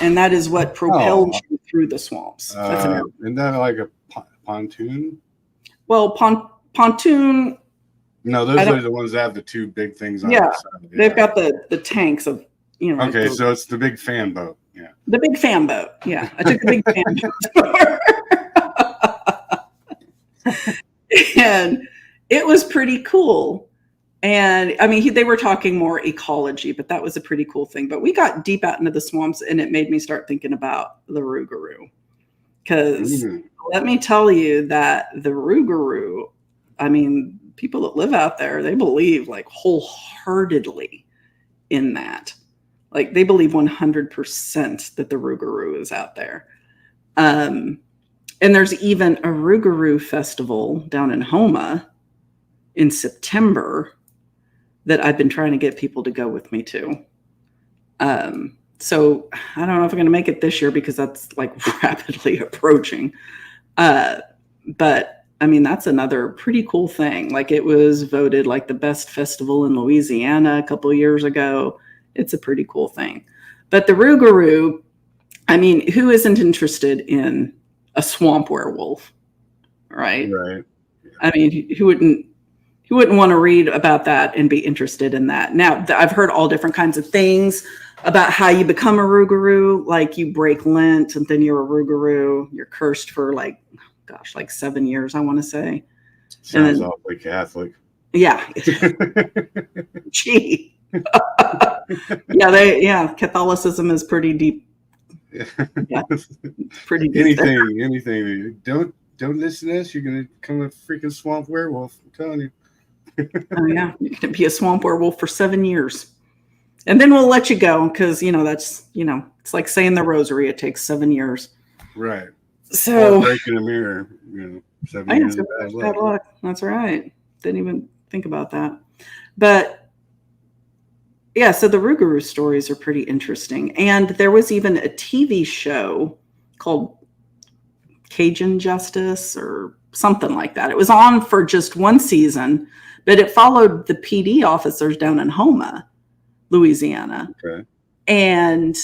and that is what propels you through the swamps. That's an airboat. Isn't that like a pontoon? Well, pontoon. No, those are the ones that have the two big things on the side. They've got the tanks of, Okay, so it's the big fan boat. Yeah. The big fan boat. Yeah. I took the big fan boat. And it was pretty cool. And I mean, they were talking more ecology, but that was a pretty cool thing. But we got deep out into the swamps, and it made me start thinking about the Rougarou. Because let me tell you that the Rougarou, I mean, people that live out there, they believe wholeheartedly in that. Like, they believe 100% that the Rougarou is out there. And there's even a Rougarou festival down in Homa in September that I've been trying to get people to go with me to. So I don't know if I'm going to make it this year because that's rapidly approaching. But I mean, that's another pretty cool thing. It was voted the best festival in Louisiana a couple of years ago. It's a pretty cool thing. But the Rougarou, I mean, who isn't interested in a swamp werewolf, right? Right. I mean, who wouldn't want to read about that and be interested in that? Now, I've heard all different kinds of things about how you become a Rougarou. Like, you break Lent and then you're a Rougarou. You're cursed for 7 years, I want to say. Sounds awfully Catholic. Yeah. Gee. Catholicism is pretty deep. Yeah, pretty deep. Anything. Don't listen to this. You're gonna become a freaking swamp werewolf. I'm telling you. Oh yeah, you're gonna be a swamp werewolf for 7 years, and then we'll let you go because that's it's like saying the rosary. It takes 7 years. Right. So or breaking a mirror. 7 years of bad luck. That's right. Didn't even think about that, but. Yeah, so the Rougarou stories are pretty interesting. And there was even a TV show called Cajun Justice or something like that. It was on for just one season, but it followed the PD officers down in Homa, Louisiana. Okay. And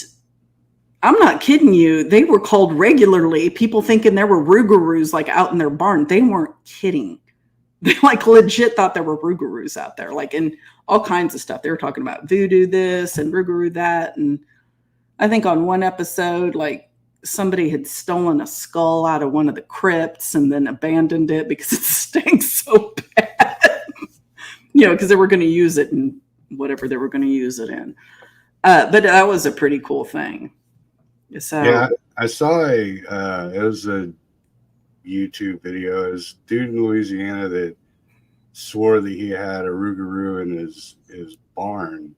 I'm not kidding you. They were called regularly. People thinking there were Rougarous out in their barn. They weren't kidding. They legit thought there were Rougarous out there, in all kinds of stuff. They were talking about voodoo this and Rougarou that. And I think on one episode, somebody had stolen a skull out of one of the crypts and then abandoned it because it stank so bad. Because they were going to use it in whatever they were going to use it in. But that was a pretty cool thing. So, yeah, I saw it was a YouTube video. It was a dude in Louisiana that swore that he had a Rougarou in his barn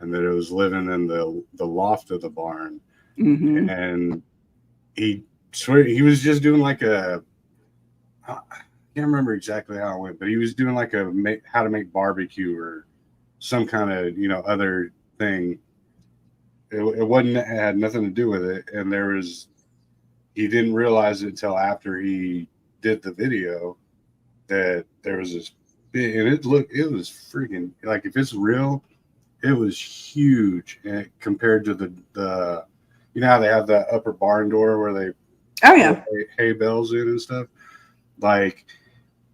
and that it was living in the loft of the barn. And he was just doing can't remember exactly how it went, but he was doing like how to make barbecue or some kind of other thing. It wasn't it had nothing to do with it, and he didn't realize it until after he did the video that there was this big, and it was freaking, like, if it's real, it was huge, and compared to the how they have that upper barn door where they Oh yeah. hay bales in and stuff. Like,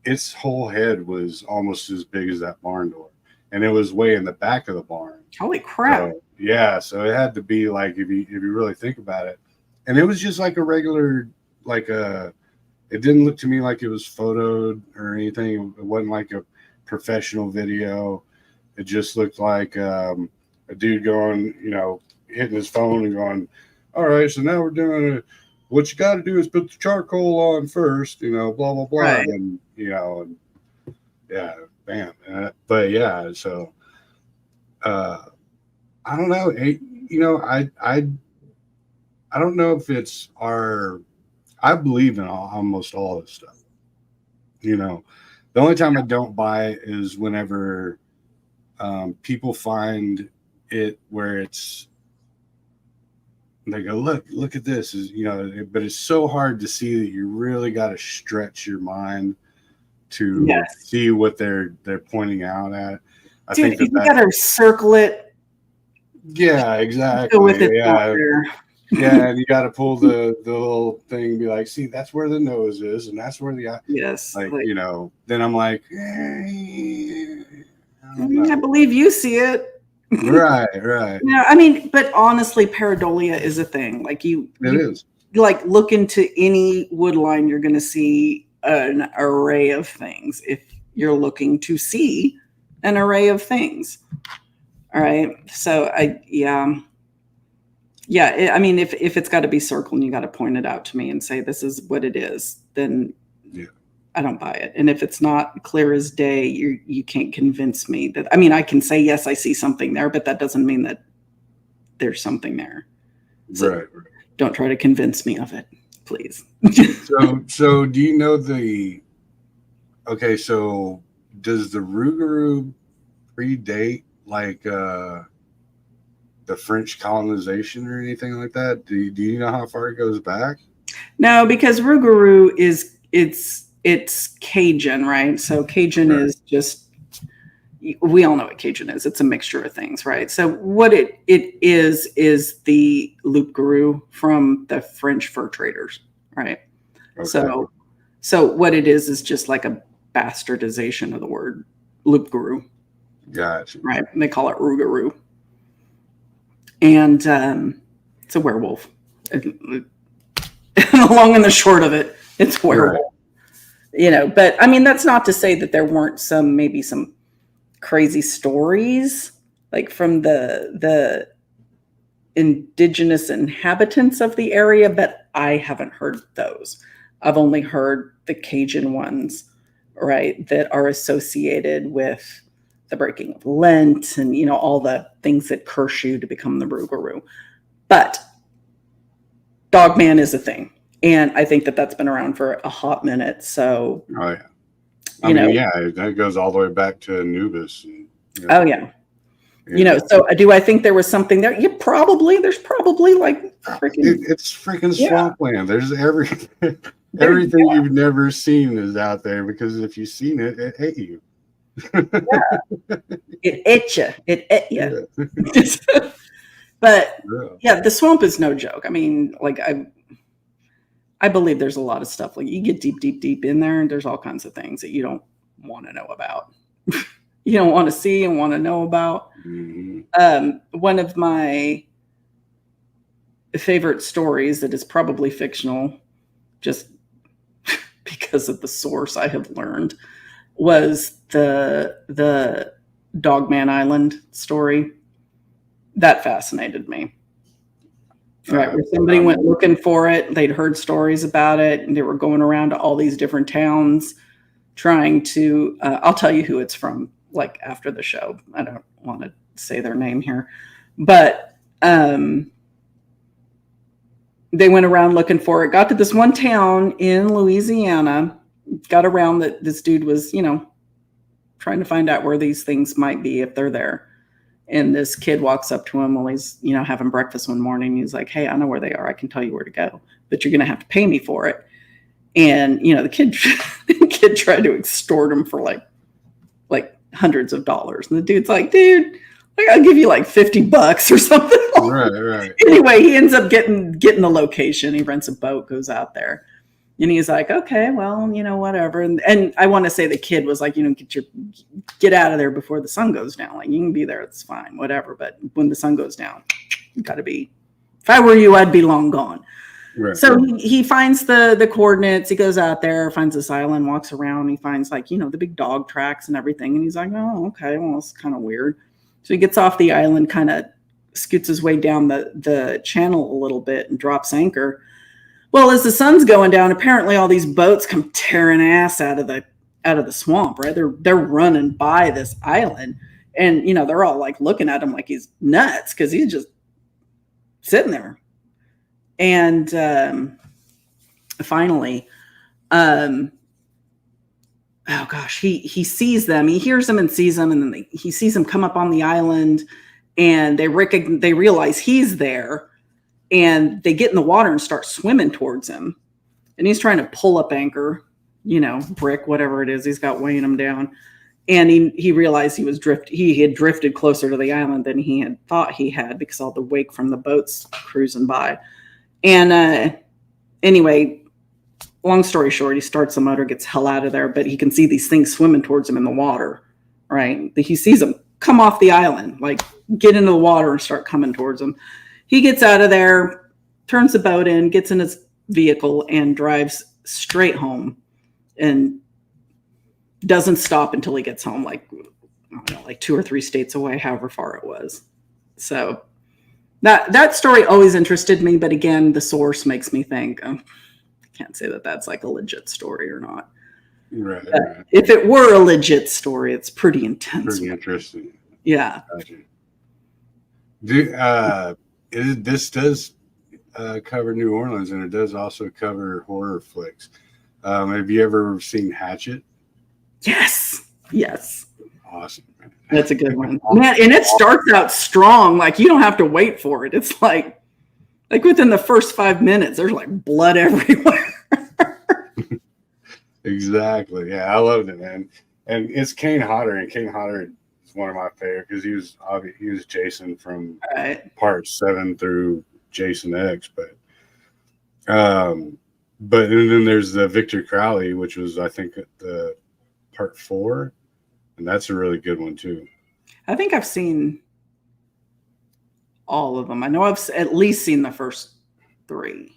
its whole head was almost as big as that barn door, and it was way in the back of the barn. Holy crap. So, yeah, so it had to be, like, if you really think about it, and it was just like a regular, like it didn't look to me like it was photoed or anything. It wasn't like a professional video. It just looked like a dude going, hitting his phone and going, all right, so now we're doing what you got to do is put the charcoal on first, blah, blah, blah. Right. And, and yeah, bam. But yeah, so I don't know. I don't know if it's I believe in almost all this stuff. The only time I don't buy it is whenever people find it where they go, look at this, but it's so hard to see that you really got to stretch your mind to see what they're pointing out at. I think you got to circle it. Yeah, exactly. With it yeah, and you got to pull the little thing and be like, see, that's where the nose is, and that's where the eye. Yes. Then I'm like, I believe you see it. Right. I mean, but honestly, pareidolia is a thing. Like it is. Like, look into any wood line, you're going to see an array of things. If you're looking to see an array of things, all right. So I mean, if it's got to be circled and you got to point it out to me and say this is what it is, then I don't buy it. And if it's not clear as day, you can't convince me that. I mean, I can say, yes, I see something there, but that doesn't mean that there's something there. So right. Don't try to convince me of it, please. So do you know so does the Rougarou predate like the French colonization or anything like that? Do you know how far it goes back? No, because Rougarou it's Cajun, right? So Cajun is just, we all know what Cajun is. It's a mixture of things, right? So what it is the loup-garou from the French fur traders, right? Okay. So what it is just like a bastardization of the word loup-garou. Gotcha. Right? And they call it Rougarou. And it's a werewolf. And the long and the short of it, it's werewolf. Right. But I mean, that's not to say that there weren't maybe some crazy stories like from the indigenous inhabitants of the area, but I haven't heard those. I've only heard the Cajun ones, right, that are associated with the breaking of Lent and, all the things that curse you to become the Rougarou. But Dogman is a thing. And I think that that's been around for a hot minute. So, that goes all the way back to Anubis. Oh, yeah. So do I think there was something there? Yeah, probably. There's probably like freaking. It's freaking swampland. There's everything you've never seen is out there, because if you've seen it, it ate you. It ate you. It ate you. Yeah. But the swamp is no joke. I mean, like I believe there's a lot of stuff. Like, you get deep in there, and there's all kinds of things that you don't want to know about. You don't want to see and want to know about. Mm-hmm. One of my favorite stories that is probably fictional, just because of the source I have learned, was the Dogman Island story. That fascinated me. Right, where somebody went looking for it. They'd heard stories about it, and they were going around to all these different towns trying to, I'll tell you who it's from, like, after the show. I don't want to say their name here. But they went around looking for it, got to this one town in Louisiana got around that this dude was, trying to find out where these things might be if they're there. And this kid walks up to him while he's, having breakfast one morning. He's like, "Hey, I know where they are. I can tell you where to go, but you're going to have to pay me for it." And, the kid tried to extort him for like hundreds of dollars. And the dude's like, "Dude, I'll give you like $50 or something." Right. Anyway, he ends up getting the location. He rents a boat, goes out there. And he's like, "Okay, well, whatever." And I want to say the kid was like, get out of there before the sun goes down. Like, you can be there, it's fine, whatever. But when the sun goes down, you got to be. If I were you, I'd be long gone. Right. So he finds the coordinates. He goes out there, finds this island, walks around. He finds the big dog tracks and everything. And he's like, "Oh, okay, well, it's kind of weird." So he gets off the island, kind of scoots his way down the channel a little bit and drops anchor. Well, as the sun's going down, apparently all these boats come tearing ass out of the swamp, right? They're running by this island, and they're all like looking at him like he's nuts because he's just sitting there. And finally, oh gosh, he sees them. He hears them and sees them, and then he sees them come up on the island, and they realize he's there. And they get in the water and start swimming towards him. And he's trying to pull up anchor, brick, whatever it is he's got weighing him down. And he realized he had drifted closer to the island than he had thought he had because all the wake from the boats cruising by. And anyway, long story short, he starts the motor, gets hell out of there, but he can see these things swimming towards him in the water, right? He sees them come off the island, like get into the water and start coming towards him. He gets out of there, turns the boat in, gets in his vehicle, and drives straight home and doesn't stop until he gets home, like 2 or 3 states away, however far it was. So that story always interested me. But again, the source makes me think, I can't say that that's like a legit story or not. Right. If it were a legit story, it's pretty intense. Pretty interesting. Yeah. Gotcha. This does cover New Orleans, and it does also cover horror flicks. Have you ever seen Hatchet? Yes. Awesome. That's a good one, man. And it starts out strong. Like, you don't have to wait for it. It's like within the first 5 minutes, there's like blood everywhere. Exactly. Yeah, I loved it, man. And it's Kane Hodder, and Kane Hodder is one of my favorite because he was Jason from part 7 through Jason X, but and then there's the Victor Crowley, which was I think the part 4, and that's a really good one too. I think I've seen all of them. I know I've at least seen the first 3.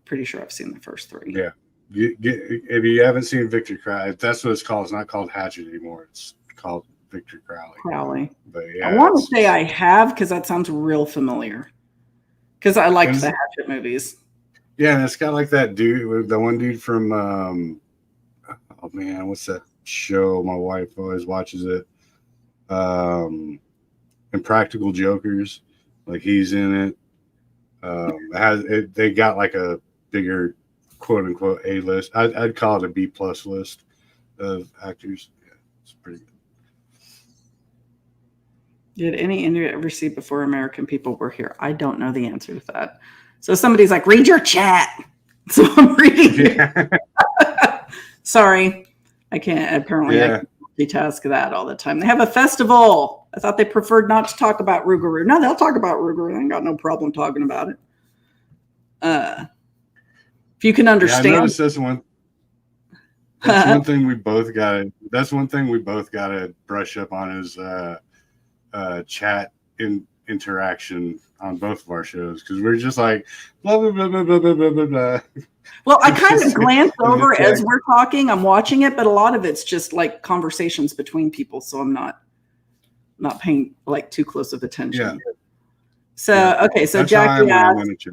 Pretty sure I've seen the first 3. Yeah. If you haven't seen Victor Crowley, that's what it's called. It's not called Hatchet anymore. It's called Victor Crowley. But yeah, I want to say I have because that sounds real familiar. Because I liked the Hatchet movies. Yeah, and it's got like that dude, the one dude from oh man, what's that show? My wife always watches it. Impractical Jokers, like he's in it. They got like a bigger quote unquote A list. I'd call it a B+ list of actors. Yeah, it's pretty good. Did any Indian ever see Before American People Were Here? I don't know the answer to that. So somebody's like, read your chat. So I'm reading it. Sorry, I can't. Apparently, I multitask that all the time. They have a festival. I thought they preferred not to talk about Rougarou. No, they'll talk about Rougarou. I ain't got no problem talking about it. If you can understand. Yeah, I noticed this one. That's one thing we both got. That's one thing we both got to brush up on is chat interaction on both of our shows, because we're just like blah blah blah blah blah blah blah blah. Well, I kind of glance over as we're talking. I'm watching it, but a lot of it's just like conversations between people, so I'm not paying like too close of attention. Yeah. So okay, so Jackie asked,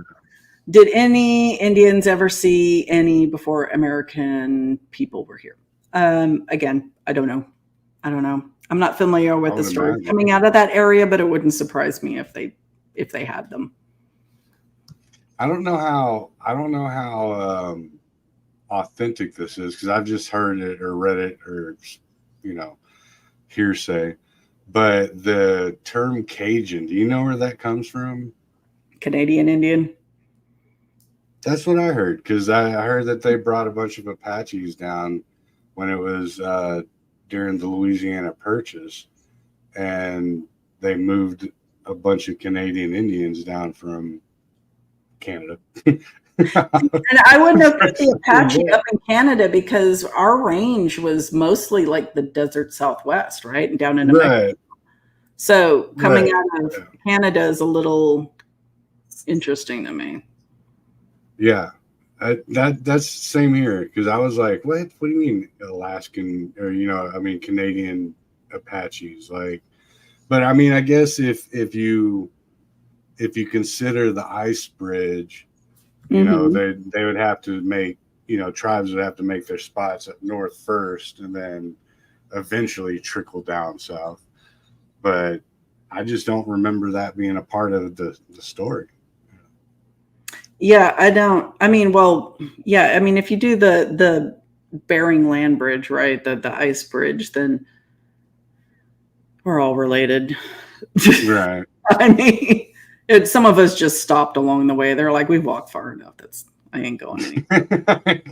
did any Indians ever see any Before American People Were Here? Again, I don't know. I'm not familiar with the story coming out of that area, but it wouldn't surprise me if they had them. I don't know how authentic this is, because I've just heard it or read it or, you know, hearsay. But the term Cajun, do you know where that comes from? Canadian Indian. That's what I heard, because I heard that they brought a bunch of Apaches down when it was during the Louisiana Purchase, and they moved a bunch of Canadian Indians down from Canada. And I wouldn't have put the Apache up in Canada because our range was mostly like the desert Southwest, right? And down in New Mexico. Right. So coming Right. out of Canada is a little interesting to me. Yeah. That's the same here, because I was like, what do you mean Alaskan, or, you know, I mean Canadian Apaches? Like, but I mean, I guess if you consider the ice bridge, you know, they would have to make, you know, tribes would have to make their spots up north first and then eventually trickle down south. But I just don't remember that being a part of the story. Yeah, I don't. I mean, well, yeah. I mean, if you do the Bering Land Bridge, right, the ice bridge, then we're all related. Right. I mean, some of us just stopped along the way. They're like, we've walked far enough. I ain't going anywhere.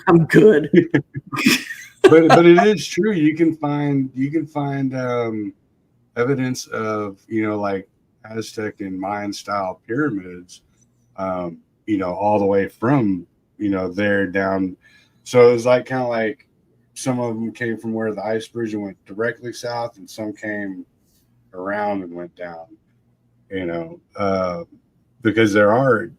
I'm good. but it is true. You can find evidence of, you know, like Aztec and Mayan style pyramids, you know, all the way from, you know, there down. So it was like kind of like some of them came from where the ice bridge and went directly south, and some came around and went down, you know, because there are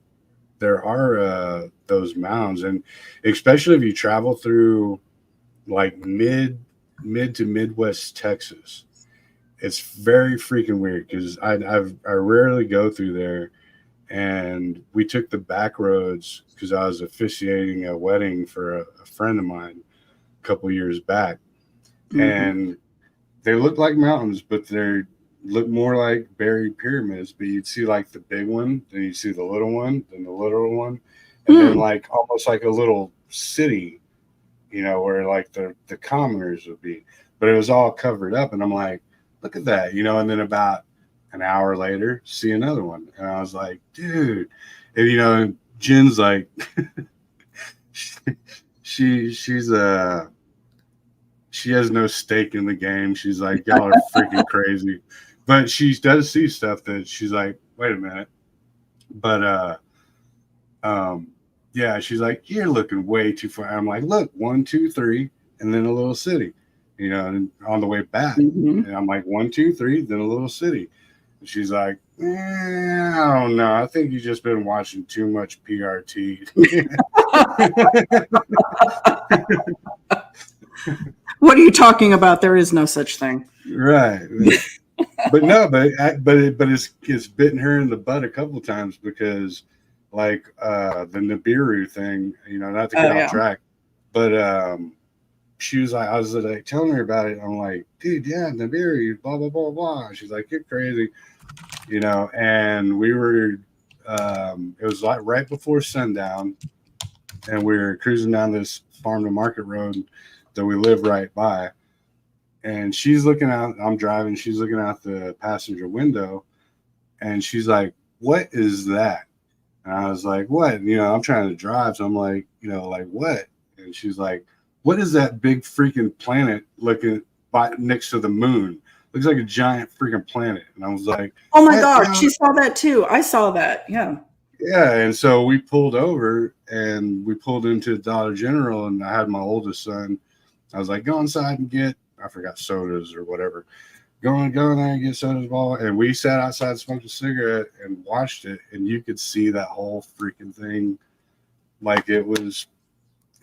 those mounds, and especially if you travel through like mid to Midwest Texas, it's very freaking weird, because I rarely go through there. And we took the back roads because I was officiating a wedding for a friend of mine a couple years back. And they look like mountains, but they look more like buried pyramids. But you'd see like the big one, then you'd see the little one, then the little one, and then like almost like a little city, you know, where like the commoners would be. But it was all covered up, and I'm like, look at that, you know. And then about an hour later, see another one, and I was like, dude. And, you know, Jen's like, she's she has no stake in the game. She's like, y'all are freaking crazy. But she does see stuff that she's like, wait a minute. But yeah, she's like, you're looking way too far. I'm like, look, 1, 2, 3, and then a little city, you know, and on the way back. And I'm like, 1, 2, 3, then a little city. And she's like, I don't know. I think you've just been watching too much PRT. What are you talking about? There is no such thing. Right. But no, but it's bitten her in the butt a couple of times, because like the Nibiru thing, you know, not to get off track, but she was like, I was like telling her about it. I'm like, dude, yeah, Nibiru, blah blah blah blah. She's like, you're crazy, you know. And we were, it was like right before sundown, and we were cruising down this farm to market road that we live right by. And she's looking out, I'm driving, she's looking out the passenger window, and she's like, what is that? And I was like, what? You know, I'm trying to drive. So I'm like, you know, like what? And she's like, what is that big freaking planet looking by next to the moon? Looks like a giant freaking planet. And I was like, oh my gosh, she saw that too. I saw that. Yeah. Yeah. And so we pulled over, and we pulled into Dollar General, and I had my oldest son. I was like, go inside and get, I forgot, sodas or whatever. Go in there and get sodas, ball. And we sat outside, smoked a cigarette, and watched it. And you could see that whole freaking thing. Like it was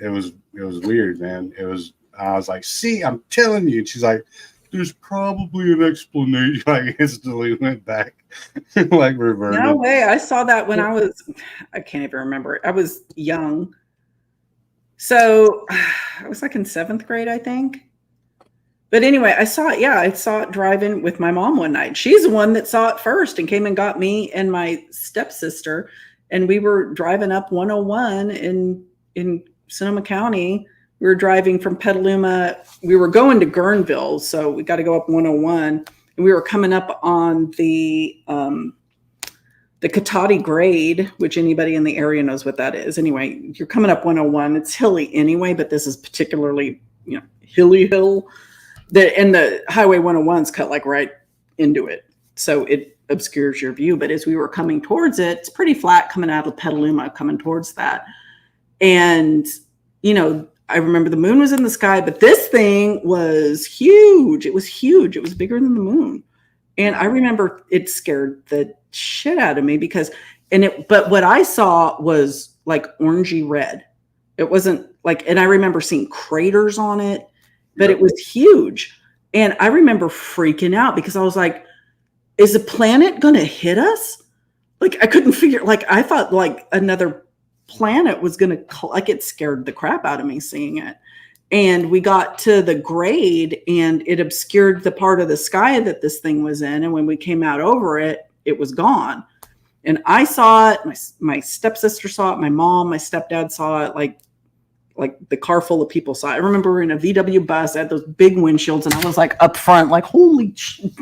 weird, man. I was like, see, I'm telling you. And she's like, there's probably an explanation. Like instantly went back, like reverted. No way. I saw that when I can't even remember. I was young. So I was like in 7th grade, I think. But anyway, I saw it. Yeah, I saw it driving with my mom one night. She's the one that saw it first and came and got me and my stepsister. And we were driving up 101 in Sonoma County. We were driving from Petaluma. We were going to Guerneville, so we got to go up 101, and we were coming up on the Katati grade, which anybody in the area knows what that is. Anyway, you're coming up 101. It's hilly anyway, but this is particularly, hilly hill. And the highway 101's cut like right into it. So it obscures your view. But as we were coming towards it, it's pretty flat coming out of Petaluma, coming towards that. And, I remember the moon was in the sky, but this thing was huge. It was huge. It was bigger than the moon. And I remember it scared the shit out of me but what I saw was like orangey red. It wasn't like, and I remember seeing craters on it, but It was huge. And I remember freaking out because I was like, is the planet going to hit us? Like, I couldn't figure, like, I thought like another planet was going to, like, it scared the crap out of me seeing it. And we got to the grade and it obscured the part of the sky that this thing was in. And when we came out over it, it was gone. And I saw it. My stepsister saw it. My mom, my stepdad saw it. Like the car full of people saw it. I remember we were in a VW bus. I had those big windshields and I was like up front, like, holy shit,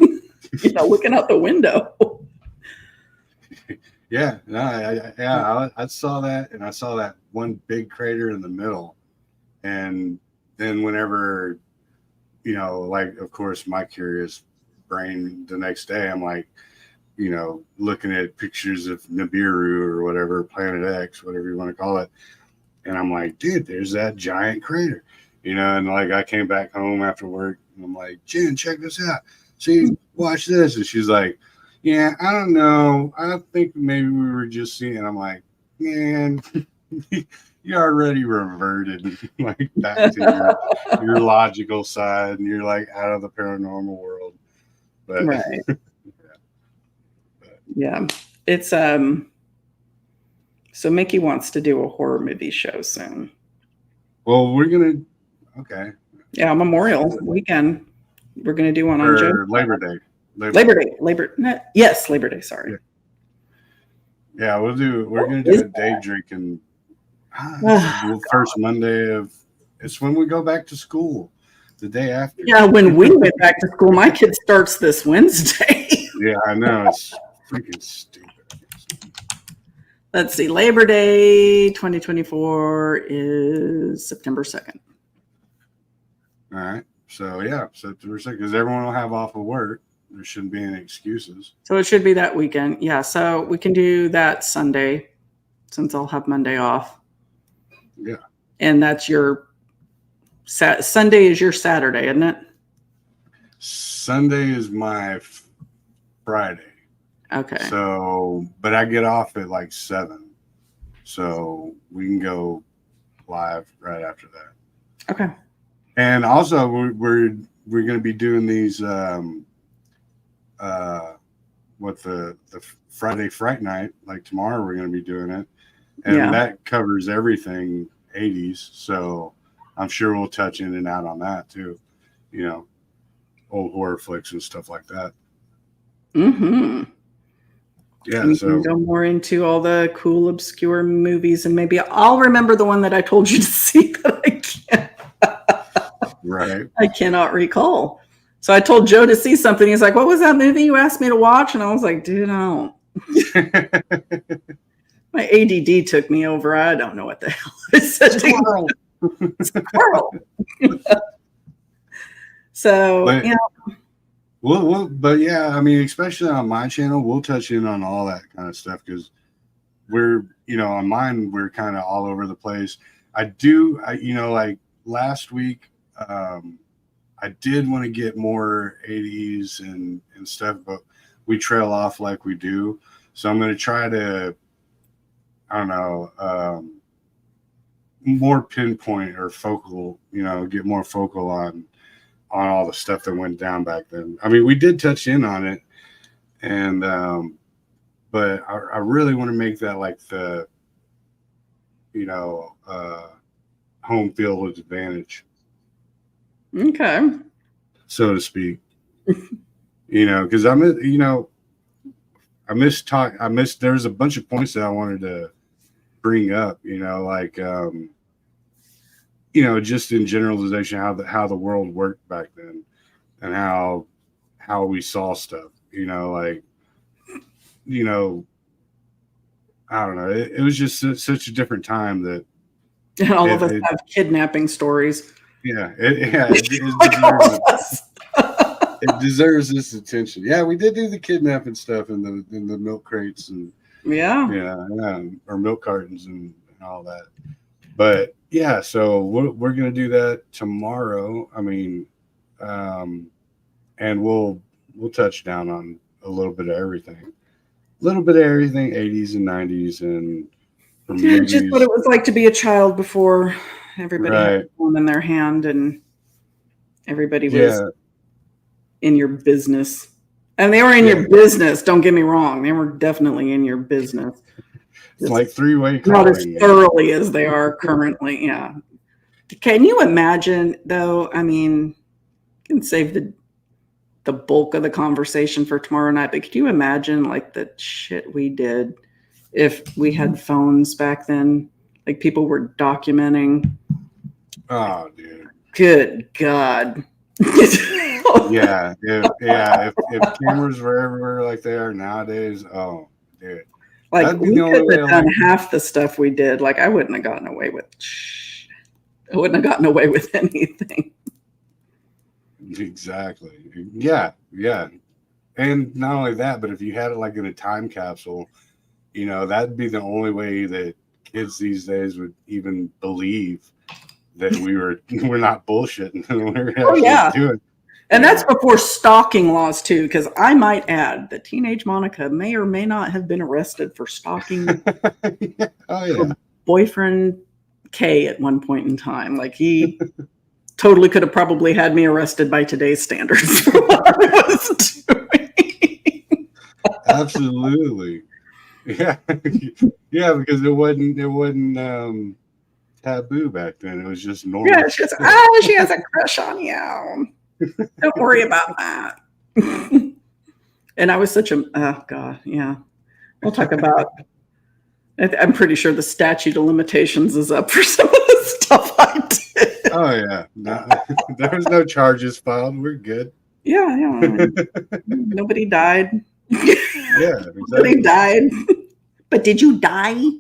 looking out the window. Yeah, no, I saw that, and I saw that one big crater in the middle, and then whenever, like, of course, my curious brain the next day, I'm like, looking at pictures of Nibiru or whatever, Planet X, whatever you want to call it, and I'm like, dude, there's that giant crater, and like I came back home after work, and I'm like, Jen, check this out, see, watch this, and she's like, yeah, I don't know. I think maybe we were just seeing. And I'm like, man, you already reverted like back to your logical side, and you're like out of the paranormal world. But right, yeah, it's So Mickey wants to do a horror movie show soon. Well, we're gonna Yeah, Memorial weekend. We're gonna do one on Labor Day. Labor Day. Sorry. Yeah, we're gonna do a day drinking. First Monday it's when we go back to school. The day after. Yeah, when we went back to school, my kid starts this Wednesday. Yeah, I know, it's freaking stupid. Let's see, Labor Day 2024 is September 2nd. All right, so yeah, September 2nd, because everyone will have off of work. There shouldn't be any excuses. So it should be that weekend. Yeah. So we can do that Sunday since I'll have Monday off. Yeah. And that's your Sunday is your Saturday, isn't it? Sunday is my Friday. Okay. So, but I get off at like 7. So we can go live right after that. Okay. And also we're going to be doing these the Friday Fright Night, like tomorrow we're going to be doing it, and that covers everything 80s, so I'm sure we'll touch in and out on that too, old horror flicks and stuff like that. Yeah, we can go more into all the cool obscure movies, and maybe I'll remember the one that I told you to see, but I can't. Right. I cannot recall. So I told Joe to see something. He's like, what was that movie you asked me to watch? And I was like, dude, I don't. My ADD took me over. I don't know what the hell I said. Squirrel. Squirrel. So, but yeah, I mean, especially on my channel, we'll touch in on all that kind of stuff because we're, on mine, we're kind of all over the place. Like last week, I did want to get more 80s and stuff, but we trail off like we do. So I'm going to try to, I don't know, more pinpoint or focal, get more focal on all the stuff that went down back then. I mean, we did touch in on it, and but I really want to make that like the, home field advantage. Okay. So to speak. Because I there's a bunch of points that I wanted to bring up, like just in generalization, how the world worked back then, and how we saw stuff. Like, I don't know. It was just such a different time that And all of us have kidnapping stories. Yeah, it deserves this attention. Yeah, we did do the kidnapping stuff in the milk crates and or milk cartons and all that. But yeah, so we're gonna do that tomorrow. I mean, and we'll touch down on a little bit of everything, 80s and 90s, and from just what it was like to be a child before everybody had a phone in their hand and everybody was in your business. And they were in your business. Don't get me wrong. They were definitely in your business. It's like three-way calling. Not as thoroughly as they are currently. Yeah. Can you imagine, though? I mean, you can save the bulk of the conversation for tomorrow night, but could you imagine like the shit we did if we had phones back then? Like people were documenting. Oh, dude. Good God. Yeah. If cameras were everywhere like they are nowadays, oh, dude. Like we could have done half the stuff we did. Like I wouldn't have gotten away with anything. Exactly. Yeah. And not only that, but if you had it like in a time capsule, that'd be the only way that kids these days would even believe that we're not bullshitting. We're actually doing. And that's before stalking laws too, because I might add that teenage Monica may or may not have been arrested for stalking her boyfriend Kay at one point in time. Like he totally could have probably had me arrested by today's standards for what I was doing. Absolutely. Yeah. Yeah, because it wasn't taboo back then. It was just normal. Yeah, she has a crush on you. Don't worry about that. And I was such a, oh God, yeah. We'll talk about, I'm pretty sure the statute of limitations is up for some of the stuff I did. Oh yeah. No, there was no charges filed. We're good. Yeah. Nobody died. Yeah. Exactly. Nobody died. But did you die?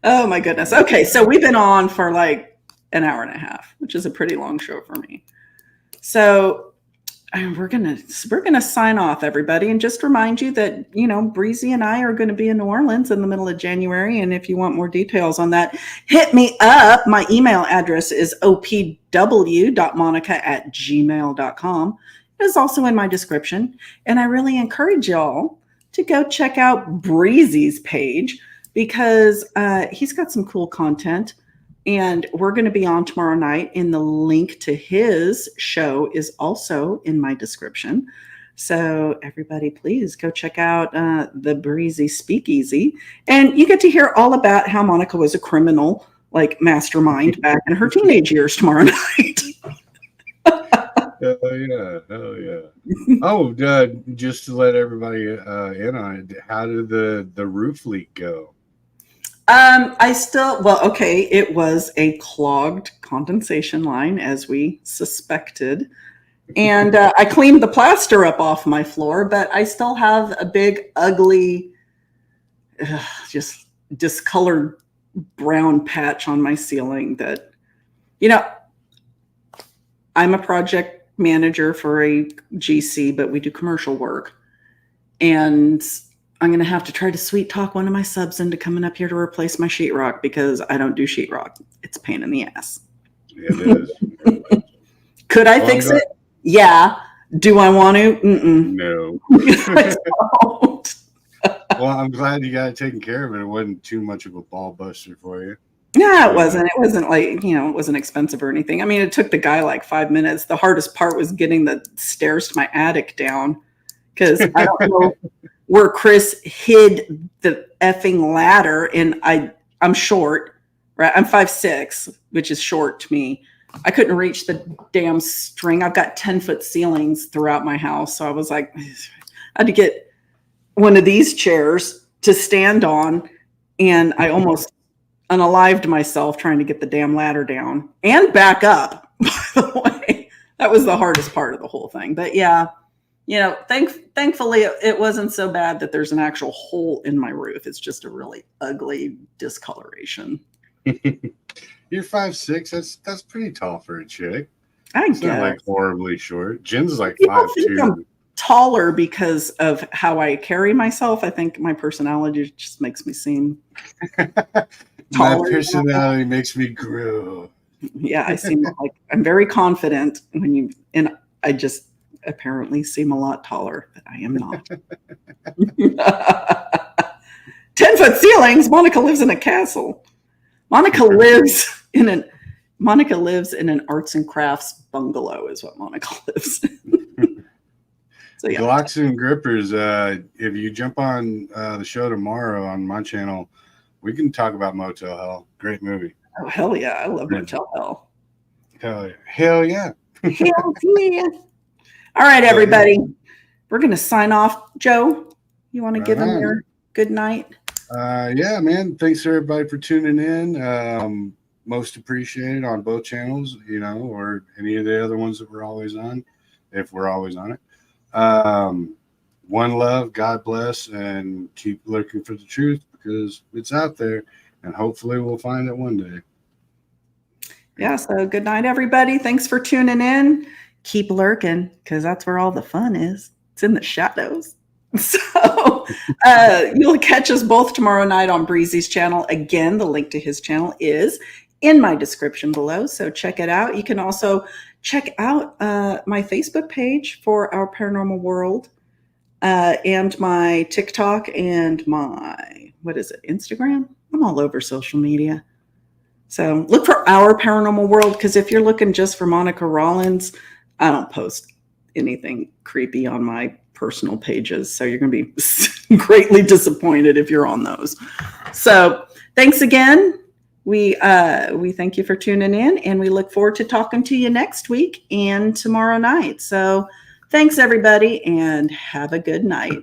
Oh my goodness. Okay. So we've been on for like an hour and a half, which is a pretty long show for me. So we're gonna sign off, everybody, and just remind you that Breezy and I are going to be in New Orleans in the middle of January, and if you want more details on that, hit me up. My email address is opw.monica@gmail.com. It is also in my description, and I really encourage y'all to go check out Breezy's page because he's got some cool content. And we're going to be on tomorrow night, and the link to his show is also in my description. So everybody, please go check out the Breezy Speakeasy. And you get to hear all about how Monica was a criminal, like mastermind back in her teenage years tomorrow night. Hell yeah. Oh, just to let everybody in on it, how did the roof leak go? It was a clogged condensation line, as we suspected. And I cleaned the plaster up off my floor, but I still have a big, ugly, just discolored brown patch on my ceiling that, I'm a project manager for a GC, but we do commercial work. And I'm going to have to try to sweet talk one of my subs into coming up here to replace my sheetrock because I don't do sheetrock. It's a pain in the ass. It is. Could I fix it? Yeah. Do I want to? Mm-mm. No. I don't. Well, I'm glad you got it taken care of. It wasn't too much of a ball buster for you. No, it wasn't. It wasn't like, it wasn't expensive or anything. I mean, it took the guy like 5 minutes. The hardest part was getting the stairs to my attic down because I don't know where Chris hid the effing ladder, and I'm short, right? I'm 5'6", which is short to me. I couldn't reach the damn string. I've got 10-foot ceilings throughout my house. So I was like, I had to get one of these chairs to stand on, and I almost unalived myself trying to get the damn ladder down and back up, by the way. That was the hardest part of the whole thing. But yeah, thankfully it wasn't so bad that there's an actual hole in my roof. It's just a really ugly discoloration. You're 5'6". That's pretty tall for a chick. It's not like horribly short. Jen's like People 5'2". think I'm taller because of how I carry myself. I think my personality just makes me seem taller. My personality makes me grow. Yeah, I seem like I'm very confident and I just apparently seem a lot taller, but I am not. 10-foot ceilings. Monica lives in a castle. Monica lives in an arts and crafts bungalow is what Monica lives in. So yeah. Glocks and Grippers, if you jump on the show tomorrow on my channel, we can talk about Motel Hell. Great movie. Oh, hell yeah. I love Motel Hell. Hell yeah. Hell yeah. Hell yeah. All right, everybody. We're going to sign off. Joe, you want to give them your good night? Yeah, man. Thanks, everybody, for tuning in. Most appreciated on both channels, or any of the other ones that we're always on, if we're always on it. One love, God bless, and keep looking for the truth because it's out there, and hopefully we'll find it one day. Yeah, so good night, everybody. Thanks for tuning in. Keep lurking because that's where all the fun is. It's in the shadows. So you'll catch us both tomorrow night on Breezy's channel. Again, the link to his channel is in my description below, so check it out. You can also check out my Facebook page for Our Paranormal World and my TikTok and my, Instagram? I'm all over social media. So look for Our Paranormal World because if you're looking just for Monica Rollins, I don't post anything creepy on my personal pages. So you're going to be greatly disappointed if you're on those. So thanks again. We thank you for tuning in and we look forward to talking to you next week and tomorrow night. So thanks everybody and have a good night.